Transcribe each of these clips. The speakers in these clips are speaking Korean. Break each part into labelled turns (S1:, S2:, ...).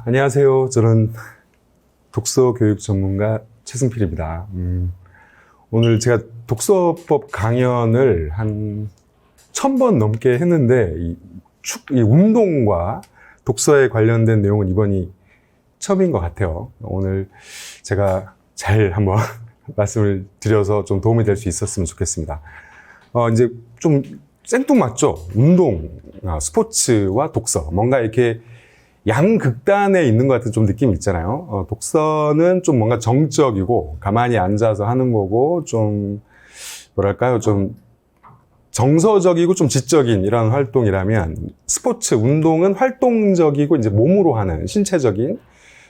S1: 안녕하세요. 저는 독서 교육 전문가 최승필입니다. 오늘 제가 독서법 강연을 한 1000번 넘게 했는데, 이 운동과 독서에 관련된 내용은 이번이 처음인 것 같아요. 오늘 제가 잘 한번 말씀을 드려서 좀 도움이 될 수 있었으면 좋겠습니다. 이제 좀 생뚱맞죠? 운동, 스포츠와 독서. 뭔가 이렇게 양극단에 있는 것 같은 좀 느낌이 있잖아요. 독서는 좀 뭔가 정적이고 가만히 앉아서 하는 거고 좀 뭐랄까요, 좀 정서적이고 좀 지적인 이런 활동이라면 스포츠, 운동은 활동적이고 이제 몸으로 하는 신체적인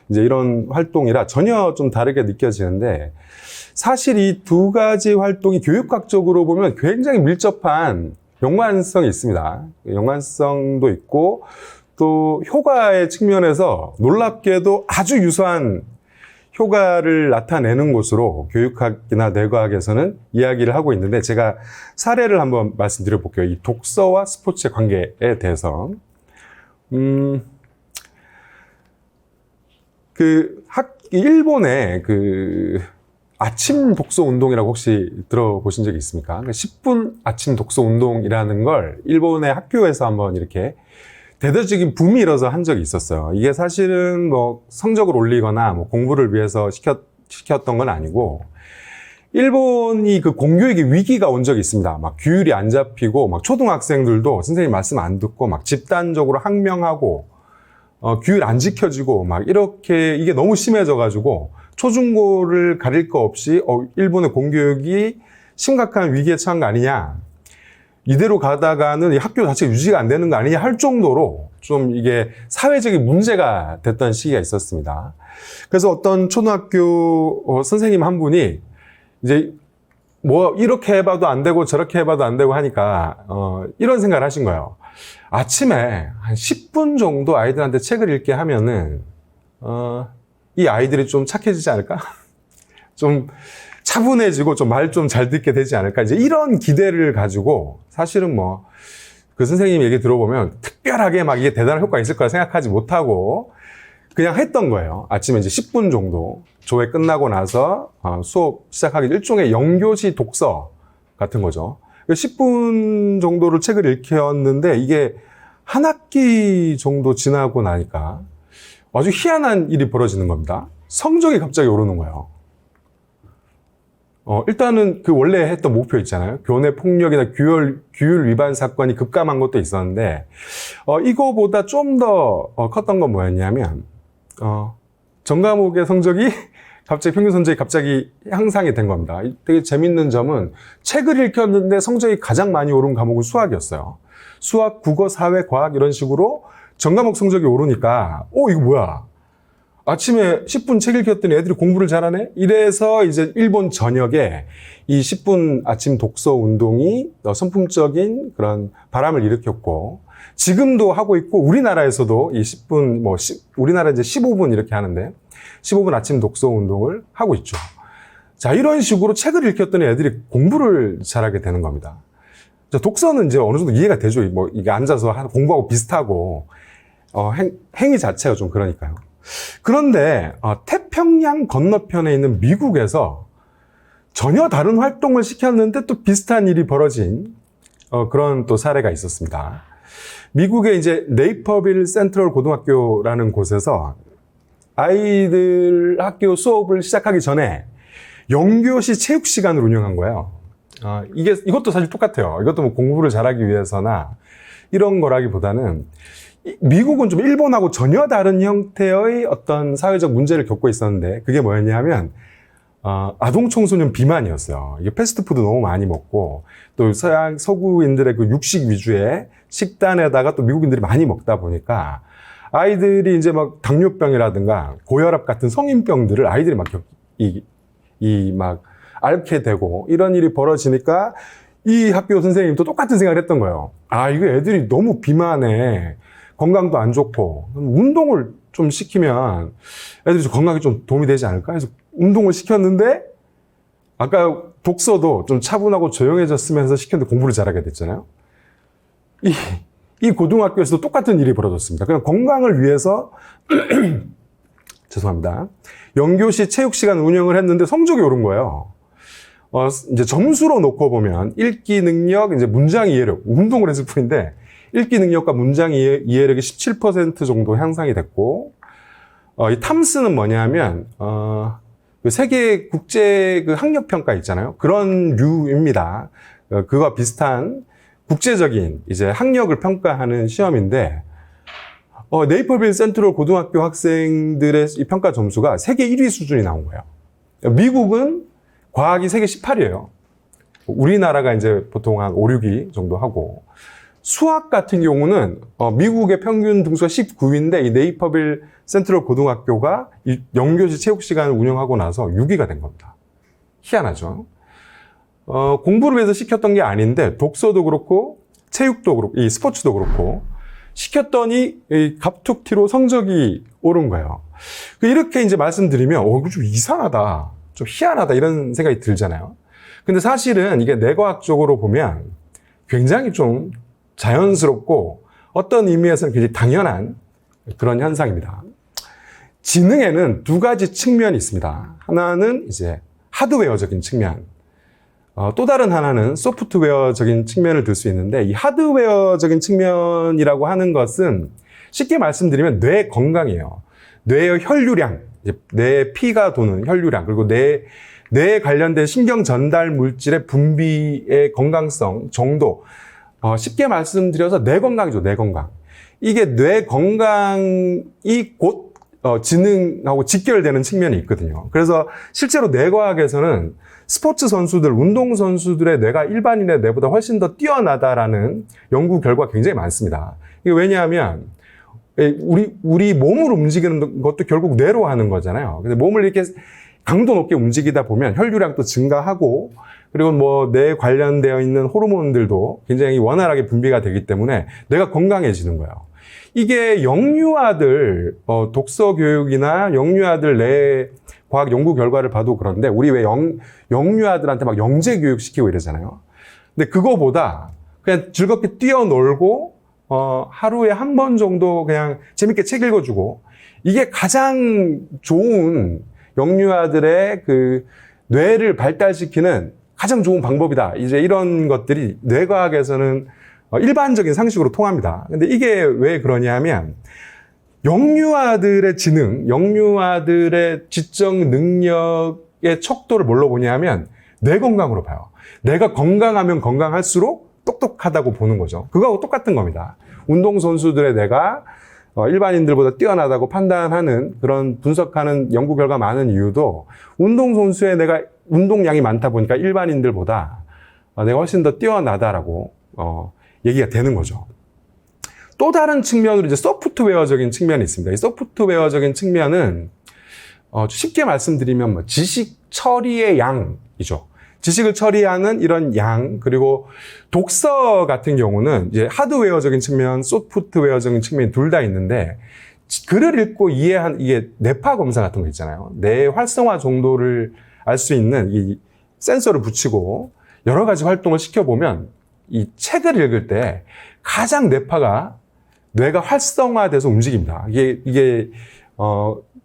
S1: 이제 이런 활동이라 전혀 좀 다르게 느껴지는데, 사실 이 두 가지 활동이 교육학적으로 보면 굉장히 밀접한 연관성이 있습니다. 연관성도 있고 또 효과의 측면에서 놀랍게도 아주 유사한 효과를 나타내는 것으로 교육학이나 뇌과학에서는 이야기를 하고 있는데, 제가 사례를 한번 말씀드려 볼게요. 이 독서와 스포츠의 관계에 대해서. 일본의 아침 독서 운동이라고 혹시 들어보신 적이 있습니까? 10분 아침 독서 운동이라는 걸 일본의 학교에서 한번 이렇게 대대적인 붐이 일어서 한 적이 있었어요. 이게 사실은 뭐 성적을 올리거나 뭐 공부를 위해서 시켰던 건 아니고, 일본이 공교육의 위기가 온 적이 있습니다. 막 규율이 안 잡히고, 막 초등학생들도 선생님 말씀 안 듣고, 막 집단적으로 항명하고, 규율 안 지켜지고, 막 이렇게 이게 너무 심해져가지고, 초중고를 가릴 거 없이, 일본의 공교육이 심각한 위기에 처한 거 아니냐. 이대로 가다가는 이 학교 자체가 유지가 안 되는 거 아니냐 할 정도로 좀 이게 사회적인 문제가 됐던 시기가 있었습니다. 그래서 어떤 초등학교 선생님 한 분이 이제 뭐 이렇게 해봐도 안 되고 저렇게 해봐도 안 되고 하니까 이런 생각을 하신 거예요. 아침에 한 10분 정도 아이들한테 책을 읽게 하면은 이 아이들이 좀 착해지지 않을까? 좀 차분해지고 좀 말 좀 잘 듣게 되지 않을까? 이제 이런 기대를 가지고, 사실은 뭐 그 선생님 얘기 들어보면 특별하게 막 이게 대단한 효과가 있을 거라 생각하지 못하고 그냥 했던 거예요. 아침에 이제 10분 정도 조회 끝나고 나서 수업 시작하기 일종의 영교시 독서 같은 거죠. 10분 정도를 책을 읽혔는데, 이게 한 학기 정도 지나고 나니까 아주 희한한 일이 벌어지는 겁니다. 성적이 갑자기 오르는 거예요. 일단은 원래 했던 목표 있잖아요. 교내 폭력이나 규율 위반 사건이 급감한 것도 있었는데, 이거보다 좀 더 컸던 건 뭐였냐면, 전 과목의 성적이 평균 성적이 갑자기 향상이 된 겁니다. 되게 재밌는 점은 책을 읽혔는데 성적이 가장 많이 오른 과목은 수학이었어요. 수학, 국어, 사회, 과학 이런 식으로 전 과목 성적이 오르니까, 이거 뭐야? 아침에 10분 책 읽혔더니 애들이 공부를 잘하네? 이래서 이제 일본 전역에 이 10분 아침 독서 운동이 선풍적인 그런 바람을 일으켰고, 지금도 하고 있고, 우리나라에서도 이 10분, 우리나라 이제 15분 이렇게 하는데, 15분 아침 독서 운동을 하고 있죠. 자, 이런 식으로 책을 읽혔더니 애들이 공부를 잘하게 되는 겁니다. 자, 독서는 이제 어느 정도 이해가 되죠. 이게 앉아서 공부하고 비슷하고, 행위 자체가 좀 그러니까요. 그런데 태평양 건너편에 있는 미국에서 전혀 다른 활동을 시켰는데 또 비슷한 일이 벌어진 그런 또 사례가 있었습니다. 미국의 이제 네이퍼빌 센트럴 고등학교라는 곳에서 아이들 학교 수업을 시작하기 전에 영교시 체육 시간을 운영한 거예요. 이것도 사실 똑같아요. 이것도 뭐 공부를 잘하기 위해서나 이런 거라기보다는, 미국은 좀 일본하고 전혀 다른 형태의 어떤 사회적 문제를 겪고 있었는데, 그게 뭐였냐면 아동 청소년 비만이었어요. 이게 패스트푸드 너무 많이 먹고, 또 서구인들의 육식 위주의 식단에다가 또 미국인들이 많이 먹다 보니까 아이들이 이제 막 당뇨병이라든가 고혈압 같은 성인병들을 아이들이 막 앓게 되고, 이런 일이 벌어지니까 이 학교 선생님도 똑같은 생각을 했던 거예요. 이거 애들이 너무 비만해. 건강도 안 좋고, 운동을 좀 시키면 애들이 좀 건강에 좀 도움이 되지 않을까 해서 운동을 시켰는데, 아까 독서도 좀 차분하고 조용해졌으면서 시켰는데 공부를 잘하게 됐잖아요. 이 고등학교에서도 똑같은 일이 벌어졌습니다. 그냥 건강을 위해서 죄송합니다. 영교시 체육 시간 운영을 했는데 성적이 오른 거예요. 이제 점수로 놓고 보면 읽기 능력, 이제 문장 이해력, 운동을 했을 뿐인데 읽기 능력과 문장 이해력이 17% 정도 향상이 됐고, 이 탐스는 뭐냐면 그 세계 국제 그 학력 평가 있잖아요. 그런 류입니다. 그와 비슷한 국제적인 이제 학력을 평가하는 시험인데, 네이퍼빌 센트럴 고등학교 학생들의 이 평가 점수가 세계 1위 수준이 나온 거예요. 미국은 과학이 세계 18위예요. 우리나라가 이제 보통 한 5, 6위 정도 하고, 수학 같은 경우는 미국의 평균 등수가 19위인데 이 네이퍼빌 센트럴 고등학교가 이 영교시 체육 시간을 운영하고 나서 6위가 된 겁니다. 희한하죠. 공부를 위해서 시켰던 게 아닌데 독서도 그렇고 체육도 그렇고 이 스포츠도 그렇고 시켰더니 이 갑툭튀로 성적이 오른 거예요. 이렇게 이제 말씀드리면 이거 좀 이상하다, 좀 희한하다 이런 생각이 들잖아요. 근데 사실은 이게 뇌과학적으로 보면 굉장히 좀 자연스럽고 어떤 의미에서는 굉장히 당연한 그런 현상입니다. 지능에는 두 가지 측면이 있습니다. 하나는 이제 하드웨어적인 측면, 또 다른 하나는 소프트웨어적인 측면을 들 수 있는데, 이 하드웨어적인 측면이라고 하는 것은 쉽게 말씀드리면 뇌 건강이에요. 뇌의 혈류량, 뇌에 피가 도는 혈류량, 그리고 뇌에 관련된 신경 전달 물질의 분비의 건강성 정도, 쉽게 말씀드려서 뇌 건강이죠, 뇌 건강. 이게 뇌 건강이 곧 지능하고 직결되는 측면이 있거든요. 그래서 실제로 뇌과학에서는 스포츠 선수들, 운동 선수들의 뇌가 일반인의 뇌보다 훨씬 더 뛰어나다라는 연구 결과가 굉장히 많습니다. 이게 왜냐하면 우리 몸을 움직이는 것도 결국 뇌로 하는 거잖아요. 근데 몸을 이렇게 강도 높게 움직이다 보면 혈류량도 증가하고, 그리고 뭐 뇌에 관련되어 있는 호르몬들도 굉장히 원활하게 분비가 되기 때문에 뇌가 건강해지는 거예요. 이게 영유아들 독서 교육이나 영유아들 뇌 과학 연구 결과를 봐도 그런데, 우리 왜 영유아들한테 막 영재 교육 시키고 이러잖아요. 근데 그거보다 그냥 즐겁게 뛰어놀고 하루에 한 번 정도 그냥 재밌게 책 읽어주고, 이게 가장 좋은 영유아들의 그 뇌를 발달시키는 가장 좋은 방법이다. 이제 이런 것들이 뇌과학에서는 일반적인 상식으로 통합니다. 근데 이게 왜 그러냐면, 영유아들의 지능, 영유아들의 지적 능력의 척도를 뭘로 보냐면 뇌 건강으로 봐요. 뇌가 건강하면 건강할수록 똑똑하다고 보는 거죠. 그거하고 똑같은 겁니다. 운동선수들의 뇌가 일반인들보다 뛰어나다고 판단하는, 그런 분석하는 연구 결과 많은 이유도, 운동선수의 뇌가 운동량이 많다 보니까 일반인들보다 내가 훨씬 더 뛰어나다라고 얘기가 되는 거죠. 또 다른 측면으로 이제 소프트웨어적인 측면이 있습니다. 이 소프트웨어적인 측면은 쉽게 말씀드리면 뭐 지식 처리의 양이죠. 지식을 처리하는 이런 양, 그리고 독서 같은 경우는 이제 하드웨어적인 측면, 소프트웨어적인 측면이 둘 다 있는데, 글을 읽고 이해한 이게 뇌파 검사 같은 거 있잖아요. 뇌 활성화 정도를 알 수 있는 이 센서를 붙이고 여러 가지 활동을 시켜보면 이 책을 읽을 때 가장 뇌가 활성화돼서 움직입니다. 이게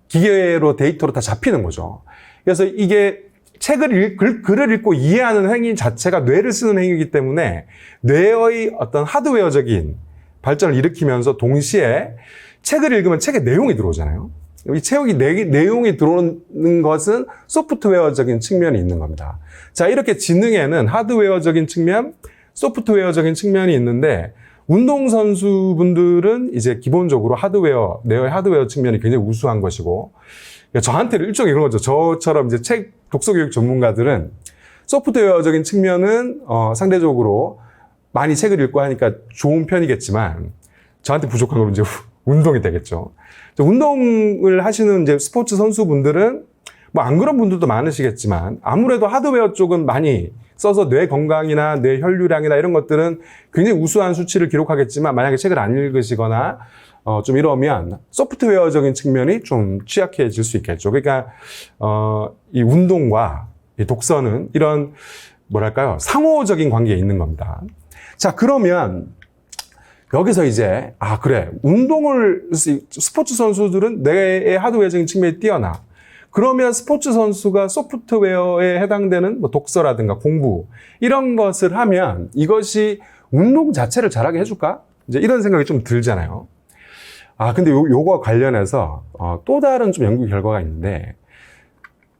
S1: 기계로 데이터로 다 잡히는 거죠. 그래서 이게 글을 읽고 이해하는 행위 자체가 뇌를 쓰는 행위이기 때문에 뇌의 어떤 하드웨어적인 발전을 일으키면서 동시에 책을 읽으면 책에 내용이 들어오잖아요. 이 책의 내용이 들어오는 것은 소프트웨어적인 측면이 있는 겁니다. 자, 이렇게 지능에는 하드웨어적인 측면, 소프트웨어적인 측면이 있는데, 운동선수분들은 이제 기본적으로 뇌의 하드웨어 측면이 굉장히 우수한 것이고, 저한테는 일종의 그런 거죠. 저처럼 이제 독서교육 전문가들은 소프트웨어적인 측면은 상대적으로 많이 책을 읽고 하니까 좋은 편이겠지만, 저한테 부족한 건 이제 운동이 되겠죠. 운동을 하시는 이제 스포츠 선수분들은 뭐 안 그런 분들도 많으시겠지만, 아무래도 하드웨어 쪽은 많이 써서 뇌 건강이나 뇌 혈류량이나 이런 것들은 굉장히 우수한 수치를 기록하겠지만, 만약에 책을 안 읽으시거나 좀 이러면 소프트웨어적인 측면이 좀 취약해질 수 있겠죠. 그러니까 이 운동과 이 독서는 이런 뭐랄까요, 상호적인 관계에 있는 겁니다. 자, 그러면 여기서 이제, 그래. 스포츠 선수들은 뇌의 하드웨어적인 측면이 뛰어나. 그러면 스포츠 선수가 소프트웨어에 해당되는 뭐 독서라든가 공부, 이런 것을 하면 이것이 운동 자체를 잘하게 해줄까? 이제 이런 생각이 좀 들잖아요. 근데 요거 관련해서, 또 다른 좀 연구 결과가 있는데,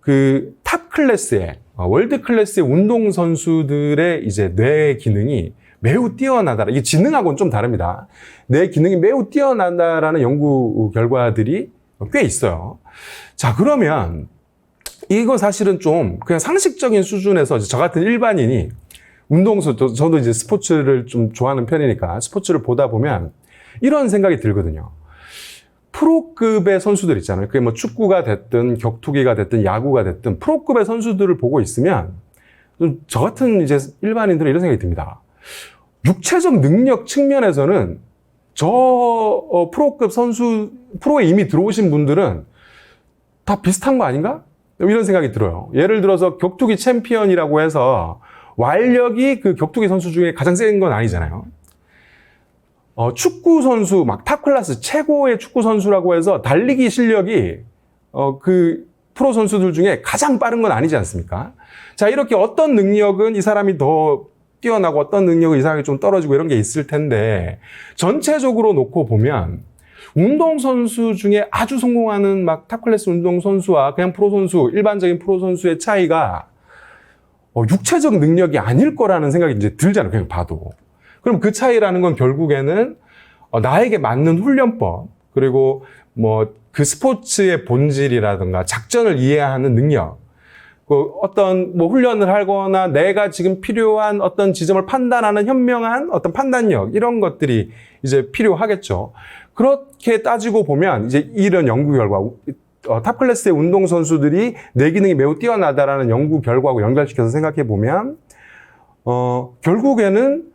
S1: 그 탑 클래스의, 월드 클래스의 운동 선수들의 이제 뇌 기능이 매우 뛰어나다. 이게 지능하고는 좀 다릅니다. 뇌 기능이 매우 뛰어난다라는 연구 결과들이 꽤 있어요. 자, 그러면 이거 사실은 좀 그냥 상식적인 수준에서 저 같은 일반인이 저도 이제 스포츠를 좀 좋아하는 편이니까 스포츠를 보다 보면 이런 생각이 들거든요. 프로급의 선수들 있잖아요. 그게 뭐 축구가 됐든 격투기가 됐든 야구가 됐든 프로급의 선수들을 보고 있으면 저 같은 이제 일반인들은 이런 생각이 듭니다. 육체적 능력 측면에서는 프로급 선수, 프로에 이미 들어오신 분들은 다 비슷한 거 아닌가? 이런 생각이 들어요. 예를 들어서 격투기 챔피언이라고 해서 완력이 그 격투기 선수 중에 가장 센 건 아니잖아요. 축구 선수, 막 탑 클래스 최고의 축구 선수라고 해서 달리기 실력이 그 프로 선수들 중에 가장 빠른 건 아니지 않습니까? 자, 이렇게 어떤 능력은 이 사람이 더 뛰어나고 어떤 능력은 이 사람이 좀 떨어지고 이런 게 있을 텐데 전체적으로 놓고 보면 운동선수 중에 아주 성공하는 막 탑클래스 운동선수와 그냥 프로선수, 일반적인 프로선수의 차이가 육체적 능력이 아닐 거라는 생각이 이제 들잖아요. 그냥 봐도. 그럼 그 차이라는 건 결국에는 나에게 맞는 훈련법, 그리고 뭐 그 스포츠의 본질이라든가 작전을 이해하는 능력, 어떤 뭐 훈련을 하거나 내가 지금 필요한 어떤 지점을 판단하는 현명한 어떤 판단력, 이런 것들이 이제 필요하겠죠. 그렇게 따지고 보면 이제 이런 연구 결과, 탑 클래스의 운동 선수들이 뇌 기능이 매우 뛰어나다라는 연구 결과하고 연결시켜서 생각해 보면 결국에는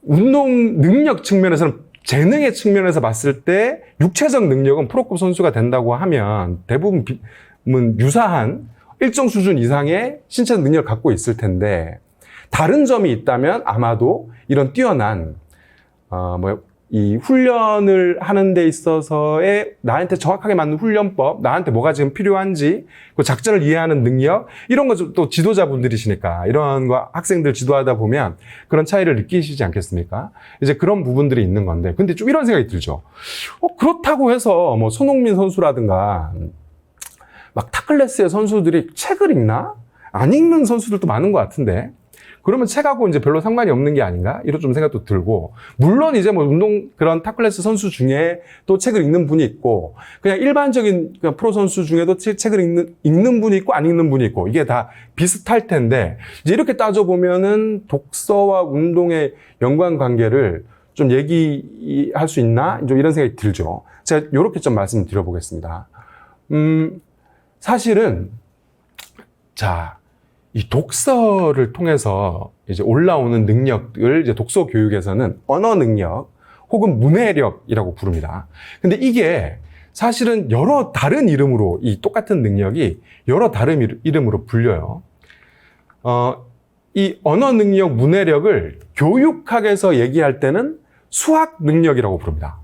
S1: 운동 능력 측면에서는, 재능의 측면에서 봤을 때 육체적 능력은 프로급 선수가 된다고 하면 대부분 유사한 일정 수준 이상의 신체 능력을 갖고 있을 텐데, 다른 점이 있다면 아마도 이런 뛰어난 이 훈련을 하는 데 있어서의 나한테 정확하게 맞는 훈련법, 나한테 뭐가 지금 필요한지, 그 작전을 이해하는 능력, 이런 거 또 지도자분들이시니까 이런 거 학생들 지도하다 보면 그런 차이를 느끼시지 않겠습니까? 이제 그런 부분들이 있는 건데, 근데 좀 이런 생각이 들죠. 그렇다고 해서 뭐 손흥민 선수라든가 막 탑클래스의 선수들이 책을 읽나? 안 읽는 선수들도 많은 것 같은데, 그러면 책하고 이제 별로 상관이 없는 게 아닌가? 이런 좀 생각도 들고, 물론 이제 뭐 그런 탑클래스 선수 중에 또 책을 읽는 분이 있고, 그냥 일반적인 그냥 프로 선수 중에도 책을 읽는 분이 있고, 안 읽는 분이 있고, 이게 다 비슷할 텐데, 이제 이렇게 따져보면은 독서와 운동의 연관 관계를 좀 얘기할 수 있나? 좀 이런 생각이 들죠. 제가 이렇게 좀 말씀드려보겠습니다. 사실은, 이 독서를 통해서 이제 올라오는 능력을 이제 독서 교육에서는 언어 능력 혹은 문해력이라고 부릅니다. 근데 이게 사실은 여러 다른 이름으로, 이 똑같은 능력이 여러 다른 이름으로 불려요. 이 언어 능력, 문해력을 교육학에서 얘기할 때는 수학 능력이라고 부릅니다.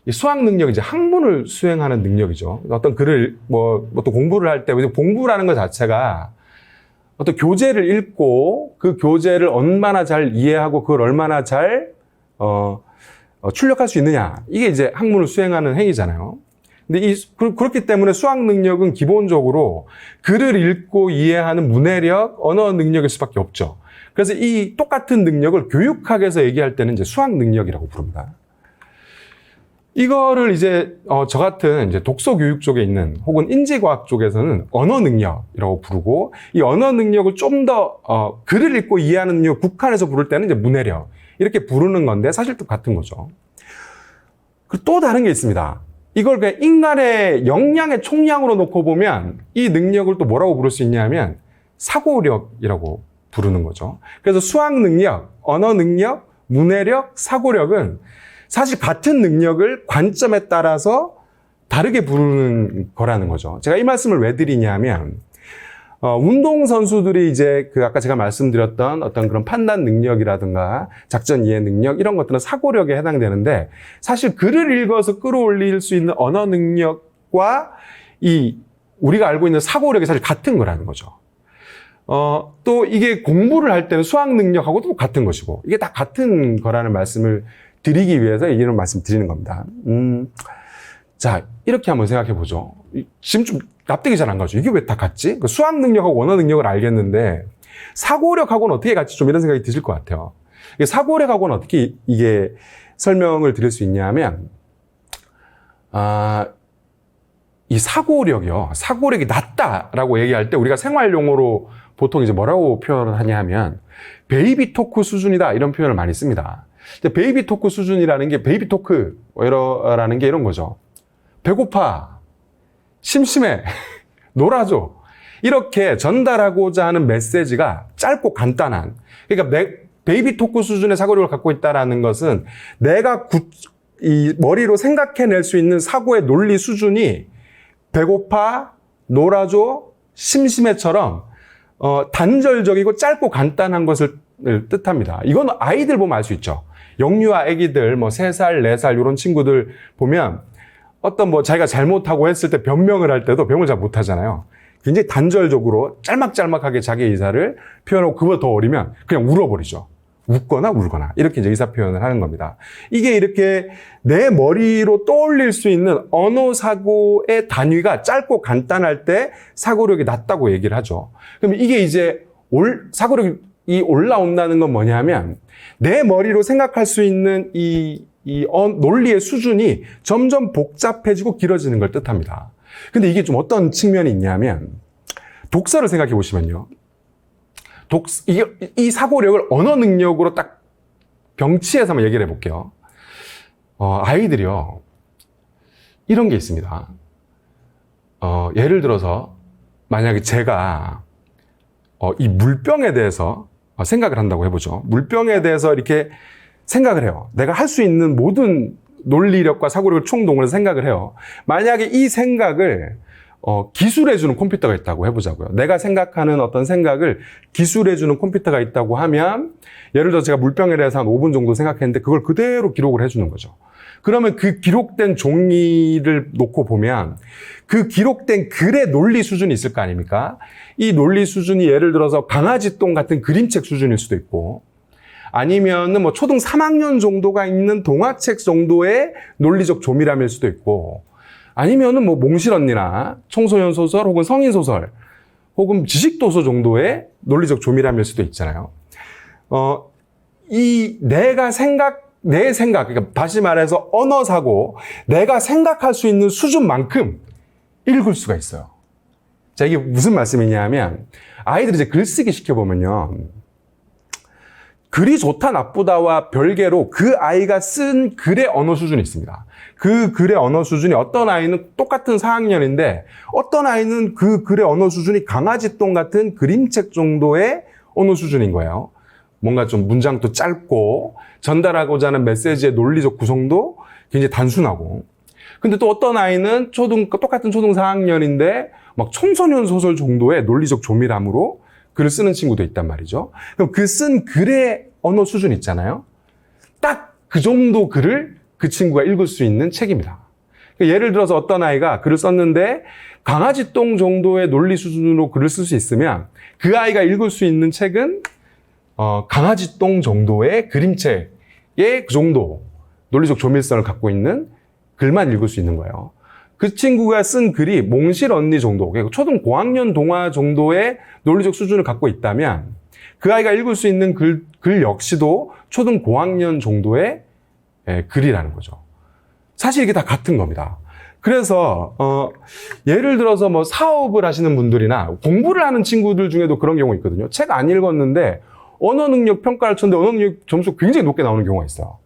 S1: 이 수학 능력이 이제 학문을 수행하는 능력이죠. 어떤 글을 또 공부를 할 때, 공부라는 것 자체가 어떤 교재를 읽고 그 교재를 얼마나 잘 이해하고 그걸 얼마나 잘 출력할 수 있느냐, 이게 이제 학문을 수행하는 행위잖아요. 근데 그렇기 때문에 수학 능력은 기본적으로 글을 읽고 이해하는 문해력, 언어 능력일 수밖에 없죠. 그래서 이 똑같은 능력을 교육학에서 얘기할 때는 이제 수학 능력이라고 부릅니다. 이거를 이제 저 같은 이제 독서 교육 쪽에 있는 혹은 인지과학 쪽에서는 언어 능력이라고 부르고, 이 언어 능력을 좀 더 글을 읽고 이해하는 능력 국한해서 부를 때는 이제 문해력, 이렇게 부르는 건데 사실 똑같은 거죠. 그리고 또 다른 게 있습니다. 이걸 그냥 인간의 역량의 총량으로 놓고 보면 이 능력을 또 뭐라고 부를 수 있냐면 사고력이라고 부르는 거죠. 그래서 수학 능력, 언어 능력, 문해력, 사고력은 사실 같은 능력을 관점에 따라서 다르게 부르는 거라는 거죠. 제가 이 말씀을 왜 드리냐면, 운동선수들이 이제 그 아까 제가 말씀드렸던 어떤 그런 판단 능력이라든가 작전 이해 능력 이런 것들은 사고력에 해당되는데 사실 글을 읽어서 끌어올릴 수 있는 언어 능력과 이 우리가 알고 있는 사고력이 사실 같은 거라는 거죠. 또 이게 공부를 할 때는 수학 능력하고도 같은 것이고 이게 다 같은 거라는 말씀을 드리기 위해서 이런 말씀 드리는 겁니다. 자, 이렇게 한번 생각해 보죠. 지금 좀 납득이 잘 안 가죠. 이게 왜 다 같지? 그 수학 능력하고 언어 능력을 알겠는데 사고력하고는 어떻게 같지? 좀 이런 생각이 드실 것 같아요. 사고력하고는 어떻게 이게 설명을 드릴 수 있냐면, 이 사고력이요. 사고력이 낮다라고 얘기할 때 우리가 생활 용어로 보통 이제 뭐라고 표현을 하냐 하면 베이비 토크 수준이다 이런 표현을 많이 씁니다. 베이비 토크 수준이라는 게 베이비 토크라는 게 이런 거죠. 배고파, 심심해, 놀아줘. 이렇게 전달하고자 하는 메시지가 짧고 간단한. 그러니까 베이비 토크 수준의 사고력을 갖고 있다는 것은 내가 이 머리로 생각해낼 수 있는 사고의 논리 수준이 배고파, 놀아줘, 심심해처럼 단절적이고 짧고 간단한 것을 뜻합니다. 이건 아이들 보면 알 수 있죠. 영유아 아기들, 뭐 3살, 4살 이런 친구들 보면 어떤 뭐 자기가 잘못하고 했을 때 변명을 할 때도 변명을 잘 못하잖아요. 굉장히 단절적으로 짤막짤막하게 자기 의사를 표현하고 그보다 더 어리면 그냥 울어버리죠. 웃거나 울거나 이렇게 이제 의사 표현을 하는 겁니다. 이게 이렇게 내 머리로 떠올릴 수 있는 언어 사고의 단위가 짧고 간단할 때 사고력이 낮다고 얘기를 하죠. 그럼 이게 이제 사고력이 올라온다는 건 뭐냐면 내 머리로 생각할 수 있는 이 논리의 수준이 점점 복잡해지고 길어지는 걸 뜻합니다. 근데 이게 좀 어떤 측면이 있냐면 독서를 생각해 보시면요. 이 사고력을 언어 능력으로 딱 병치해서 한번 얘기를 해볼게요. 아이들이요. 이런 게 있습니다. 예를 들어서 만약에 제가 이 물병에 대해서 생각을 한다고 해보죠. 물병에 대해서 이렇게 생각을 해요. 내가 할 수 있는 모든 논리력과 사고력을 총동원해서 생각을 해요. 만약에 이 생각을 기술해주는 컴퓨터가 있다고 해보자고요. 내가 생각하는 어떤 생각을 기술해주는 컴퓨터가 있다고 하면 예를 들어 제가 물병에 대해서 한 5분 정도 생각했는데 그걸 그대로 기록을 해주는 거죠. 그러면 그 기록된 종이를 놓고 보면 그 기록된 글의 논리 수준이 있을 거 아닙니까? 이 논리 수준이 예를 들어서 강아지 똥 같은 그림책 수준일 수도 있고 아니면은 뭐 초등 3학년 정도가 있는 동화책 정도의 논리적 조밀함일 수도 있고 아니면은 뭐 몽실 언니나 청소년 소설 혹은 성인 소설 혹은 지식도서 정도의 논리적 조밀함일 수도 있잖아요. 내 생각, 그러니까 다시 말해서 언어 사고, 내가 생각할 수 있는 수준만큼 읽을 수가 있어요. 자, 이게 무슨 말씀이냐면 아이들 이제 글쓰기 시켜보면요. 글이 좋다 나쁘다와 별개로 그 아이가 쓴 글의 언어 수준이 있습니다. 그 글의 언어 수준이 어떤 아이는 똑같은 4학년인데 어떤 아이는 그 글의 언어 수준이 강아지 똥 같은 그림책 정도의 언어 수준인 거예요. 뭔가 좀 문장도 짧고 전달하고자 하는 메시지의 논리적 구성도 굉장히 단순하고 근데 또 어떤 아이는 똑같은 초등 4학년인데 막 청소년 소설 정도의 논리적 조밀함으로 글을 쓰는 친구도 있단 말이죠. 그럼 그 쓴 글의 언어 수준 있잖아요. 딱 그 정도 글을 그 친구가 읽을 수 있는 책입니다. 예를 들어서 어떤 아이가 글을 썼는데 강아지 똥 정도의 논리 수준으로 글을 쓸 수 있으면 그 아이가 읽을 수 있는 책은 강아지 똥 정도의 그림책의 그 정도 논리적 조밀성을 갖고 있는 글만 읽을 수 있는 거예요. 그 친구가 쓴 글이 몽실 언니 정도, 초등 고학년 동화 정도의 논리적 수준을 갖고 있다면 그 아이가 읽을 수 있는 글 역시도 초등 고학년 정도의 글이라는 거죠. 사실 이게 다 같은 겁니다. 그래서 예를 들어서 뭐 사업을 하시는 분들이나 공부를 하는 친구들 중에도 그런 경우 있거든요. 책 안 읽었는데 언어 능력 평가를 쳤는데 언어 능력 점수 굉장히 높게 나오는 경우가 있어요.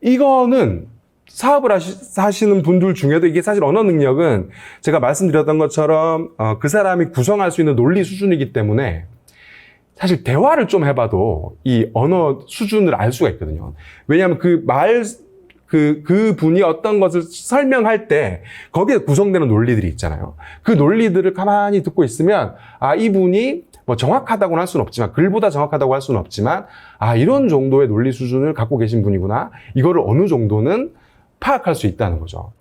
S1: 이거는 사업을 하시는 분들 중에도 이게 사실 언어 능력은 제가 말씀드렸던 것처럼 그 사람이 구성할 수 있는 논리 수준이기 때문에 사실 대화를 좀 해봐도 이 언어 수준을 알 수가 있거든요. 왜냐하면 그 그 분이 어떤 것을 설명할 때 거기에 구성되는 논리들이 있잖아요. 그 논리들을 가만히 듣고 있으면 아, 이분이 뭐 정확하다고는 할 수는 없지만, 글보다 정확하다고 할 수는 없지만, 아, 이런 정도의 논리 수준을 갖고 계신 분이구나. 이거를 어느 정도는 파악할 수 있다는 거죠.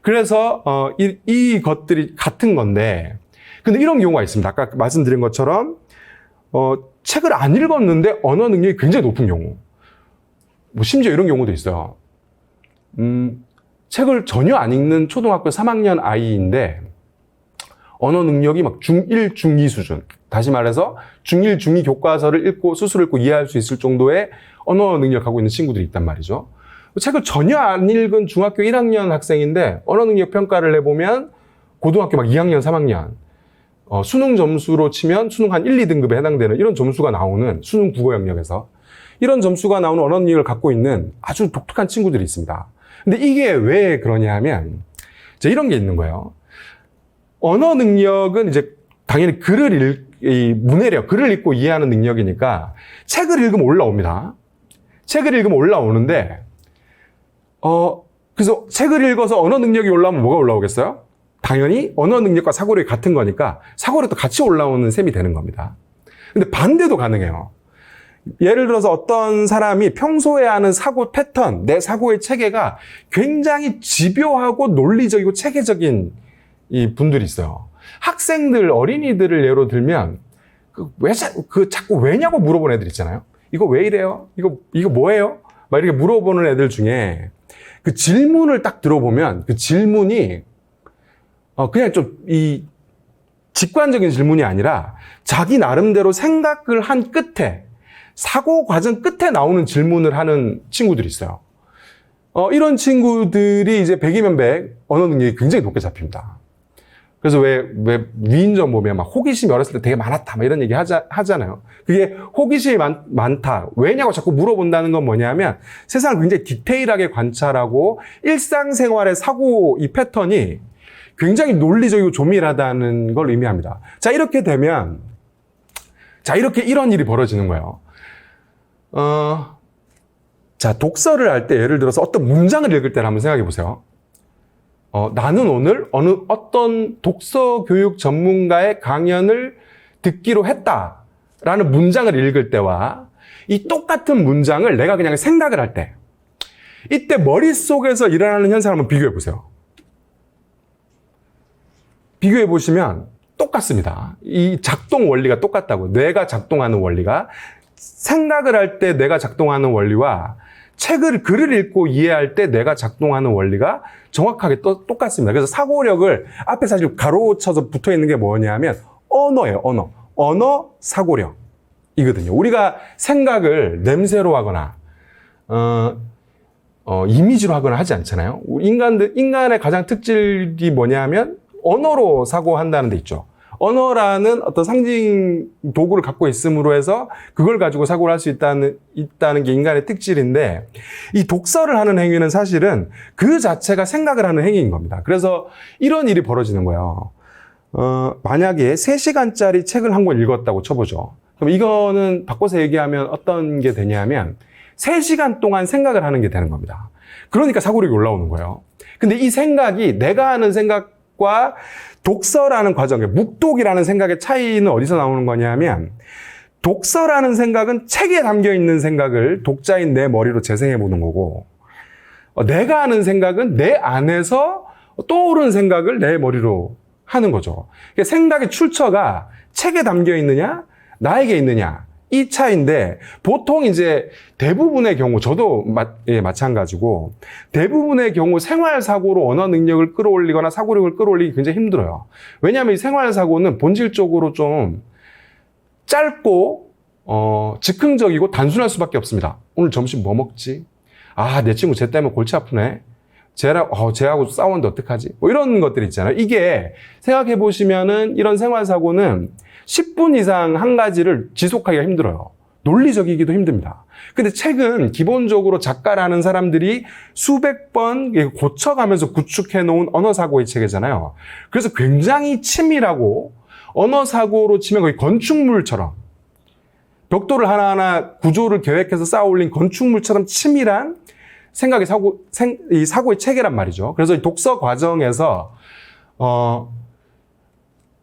S1: 그래서 이 것들이 같은 건데, 근데 이런 경우가 있습니다. 아까 말씀드린 것처럼 책을 안 읽었는데 언어 능력이 굉장히 높은 경우, 뭐 심지어 이런 경우도 있어요. 책을 전혀 안 읽는 초등학교 3학년 아이인데 언어 능력이 막 중1, 중2 수준. 다시 말해서 중1, 중2 교과서를 읽고 스스로 읽고 이해할 수 있을 정도의 언어 능력을 갖고 있는 친구들이 있단 말이죠. 책을 전혀 안 읽은 중학교 1학년 학생인데 언어 능력 평가를 해보면 고등학교 막 2학년, 3학년 수능 점수로 치면 수능 한 1, 2등급에 해당되는 이런 점수가 나오는, 수능 국어 영역에서 이런 점수가 나오는 언어 능력을 갖고 있는 아주 독특한 친구들이 있습니다. 근데 이게 왜 그러냐 하면 이제 이런 게 있는 거예요. 언어 능력은 이제 당연히 문해력, 글을 읽고 이해하는 능력이니까 책을 읽으면 올라옵니다. 책을 읽으면 올라오는데, 그래서 책을 읽어서 언어 능력이 올라오면 뭐가 올라오겠어요? 당연히 언어 능력과 사고력이 같은 거니까 사고력도 같이 올라오는 셈이 되는 겁니다. 근데 반대도 가능해요. 예를 들어서 어떤 사람이 평소에 하는 사고 패턴, 내 사고의 체계가 굉장히 집요하고 논리적이고 체계적인 이 분들이 있어요. 학생들, 어린이들을 예로 들면 자꾸 왜냐고 물어보는 애들 있잖아요. 이거 왜 이래요? 이거 뭐예요? 막 이렇게 물어보는 애들 중에 그 질문을 딱 들어보면 그 질문이 그냥 좀 직관적인 질문이 아니라 자기 나름대로 생각을 한 끝에, 사고 과정 끝에 나오는 질문을 하는 친구들이 있어요. 이런 친구들이 이제 100이면 100 언어 능력이 굉장히 높게 잡힙니다. 그래서 왜 위인전 보면 막 호기심이 어렸을 때 되게 많았다, 막 이런 얘기 하잖아요. 그게 호기심이 많다. 왜냐고 자꾸 물어본다는 건 뭐냐면 세상을 굉장히 디테일하게 관찰하고 일상생활의 사고 이 패턴이 굉장히 논리적이고 조밀하다는 걸 의미합니다. 자, 이렇게 되면, 이런 일이 벌어지는 거예요. 자, 독서를 할 때 예를 들어서 어떤 문장을 읽을 때를 한번 생각해 보세요. 나는 오늘 어떤 독서 교육 전문가의 강연을 듣기로 했다라는 문장을 읽을 때와 이 똑같은 문장을 내가 그냥 생각을 할 때, 이때 머릿속에서 일어나는 현상을 한번 비교해 보세요. 비교해 보시면 똑같습니다. 이 작동 원리가 똑같다고. 뇌가 작동하는 원리가, 생각을 할 때 뇌가 작동하는 원리와 글을 읽고 이해할 때 뇌가 작동하는 원리가 정확하게 똑같습니다. 그래서 사고력을 앞에 사실 가로쳐서 붙어 있는 게 뭐냐면 언어예요, 언어. 언어 사고력이거든요. 우리가 생각을 냄새로 하거나, 이미지로 하거나 하지 않잖아요. 인간의 가장 특질이 뭐냐면 언어로 사고한다는 데 있죠. 언어라는 어떤 상징 도구를 갖고 있음으로 해서 그걸 가지고 사고를 할 수 있다는 게 인간의 특질인데, 이 독서를 하는 행위는 사실은 그 자체가 생각을 하는 행위인 겁니다. 그래서 이런 일이 벌어지는 거예요. 만약에 3시간짜리 책을 한 권 읽었다고 쳐보죠. 그럼 이거는 바꿔서 얘기하면 어떤 게 되냐면 3시간 동안 생각을 하는 게 되는 겁니다. 그러니까 사고력이 올라오는 거예요. 근데 이 생각이 내가 하는 생각과 독서라는 과정, 묵독이라는 생각의 차이는 어디서 나오는 거냐면, 독서라는 생각은 책에 담겨 있는 생각을 독자인 내 머리로 재생해 보는 거고, 내가 하는 생각은 내 안에서 떠오른 생각을 내 머리로 하는 거죠. 생각의 출처가 책에 담겨 있느냐, 나에게 있느냐, 이 차이인데, 보통 이제 대부분의 경우, 저도 마찬가지고, 대부분의 경우 생활사고로 언어 능력을 끌어올리거나 사고력을 끌어올리기 굉장히 힘들어요. 왜냐하면 이 생활사고는 본질적으로 좀 짧고, 즉흥적이고 단순할 수밖에 없습니다. 오늘 점심 뭐 먹지? 아, 내 친구 쟤 때문에 골치 아프네. 쟤하고 싸웠는데 어떡하지? 뭐 이런 것들이 있잖아요. 이게 생각해보시면은 이런 생활사고는 10분 이상 한 가지를 지속하기가 힘들어요. 논리적이기도 힘듭니다. 근데 책은 기본적으로 작가라는 사람들이 수백 번 고쳐가면서 구축해 놓은 언어사고의 체계잖아요. 그래서 굉장히 치밀하고, 언어사고로 치면 거의 건축물처럼, 벽돌을 하나하나 구조를 계획해서 쌓아 올린 건축물처럼 치밀한 이 사고의 체계란 말이죠. 그래서 이 독서 과정에서,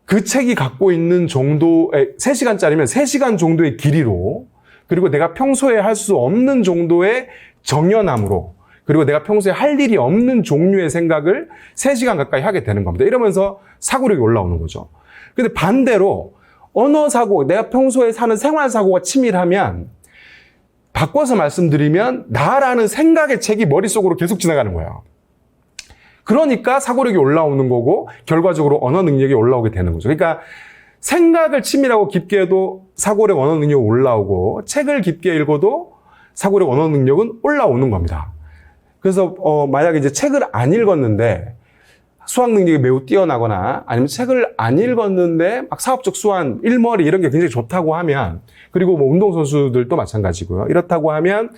S1: 그 책이 갖고 있는 정도의, 3시간짜리면 3시간 정도의 길이로, 그리고 내가 평소에 할 수 없는 정도의 정연함으로, 그리고 내가 평소에 할 일이 없는 종류의 생각을 3시간 가까이 하게 되는 겁니다. 이러면서 사고력이 올라오는 거죠. 근데 반대로 언어 사고, 내가 평소에 사는 생활 사고가 치밀하면 바꿔서 말씀드리면 나라는 생각의 책이 머릿속으로 계속 지나가는 거예요. 그러니까 사고력이 올라오는 거고 결과적으로 언어 능력이 올라오게 되는 거죠. 그러니까 생각을 치밀하고 깊게 해도 사고력, 언어 능력이 올라오고 책을 깊게 읽어도 사고력, 언어 능력은 올라오는 겁니다. 그래서 만약에 이제 책을 안 읽었는데 수학 능력이 매우 뛰어나거나 아니면 책을 안 읽었는데 막 사업적 수완, 일머리 이런 게 굉장히 좋다고 하면, 그리고 뭐 운동선수들도 마찬가지고요. 이렇다고 하면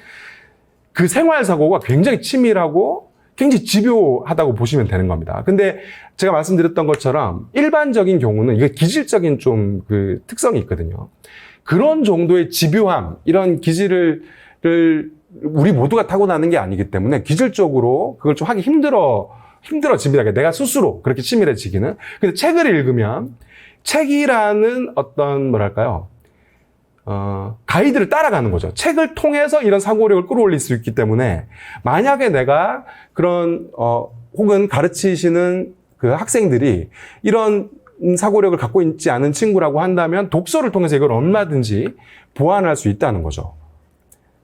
S1: 그 생활사고가 굉장히 치밀하고 굉장히 집요하다고 보시면 되는 겁니다. 근데 제가 말씀드렸던 것처럼 일반적인 경우는 이게 기질적인 좀 그 특성이 있거든요. 그런 정도의 집요함, 이런 기질을 우리 모두가 타고나는 게 아니기 때문에 기질적으로 그걸 좀 하기 힘들어집니다. 내가 스스로 그렇게 치밀해지기는. 근데 책을 읽으면 책이라는 어떤 뭐랄까요, 가이드를 따라가는 거죠. 책을 통해서 이런 사고력을 끌어올릴 수 있기 때문에 만약에 내가 그런 혹은 가르치시는 그 학생들이 이런 사고력을 갖고 있지 않은 친구라고 한다면 독서를 통해서 이걸 얼마든지 보완할 수 있다는 거죠.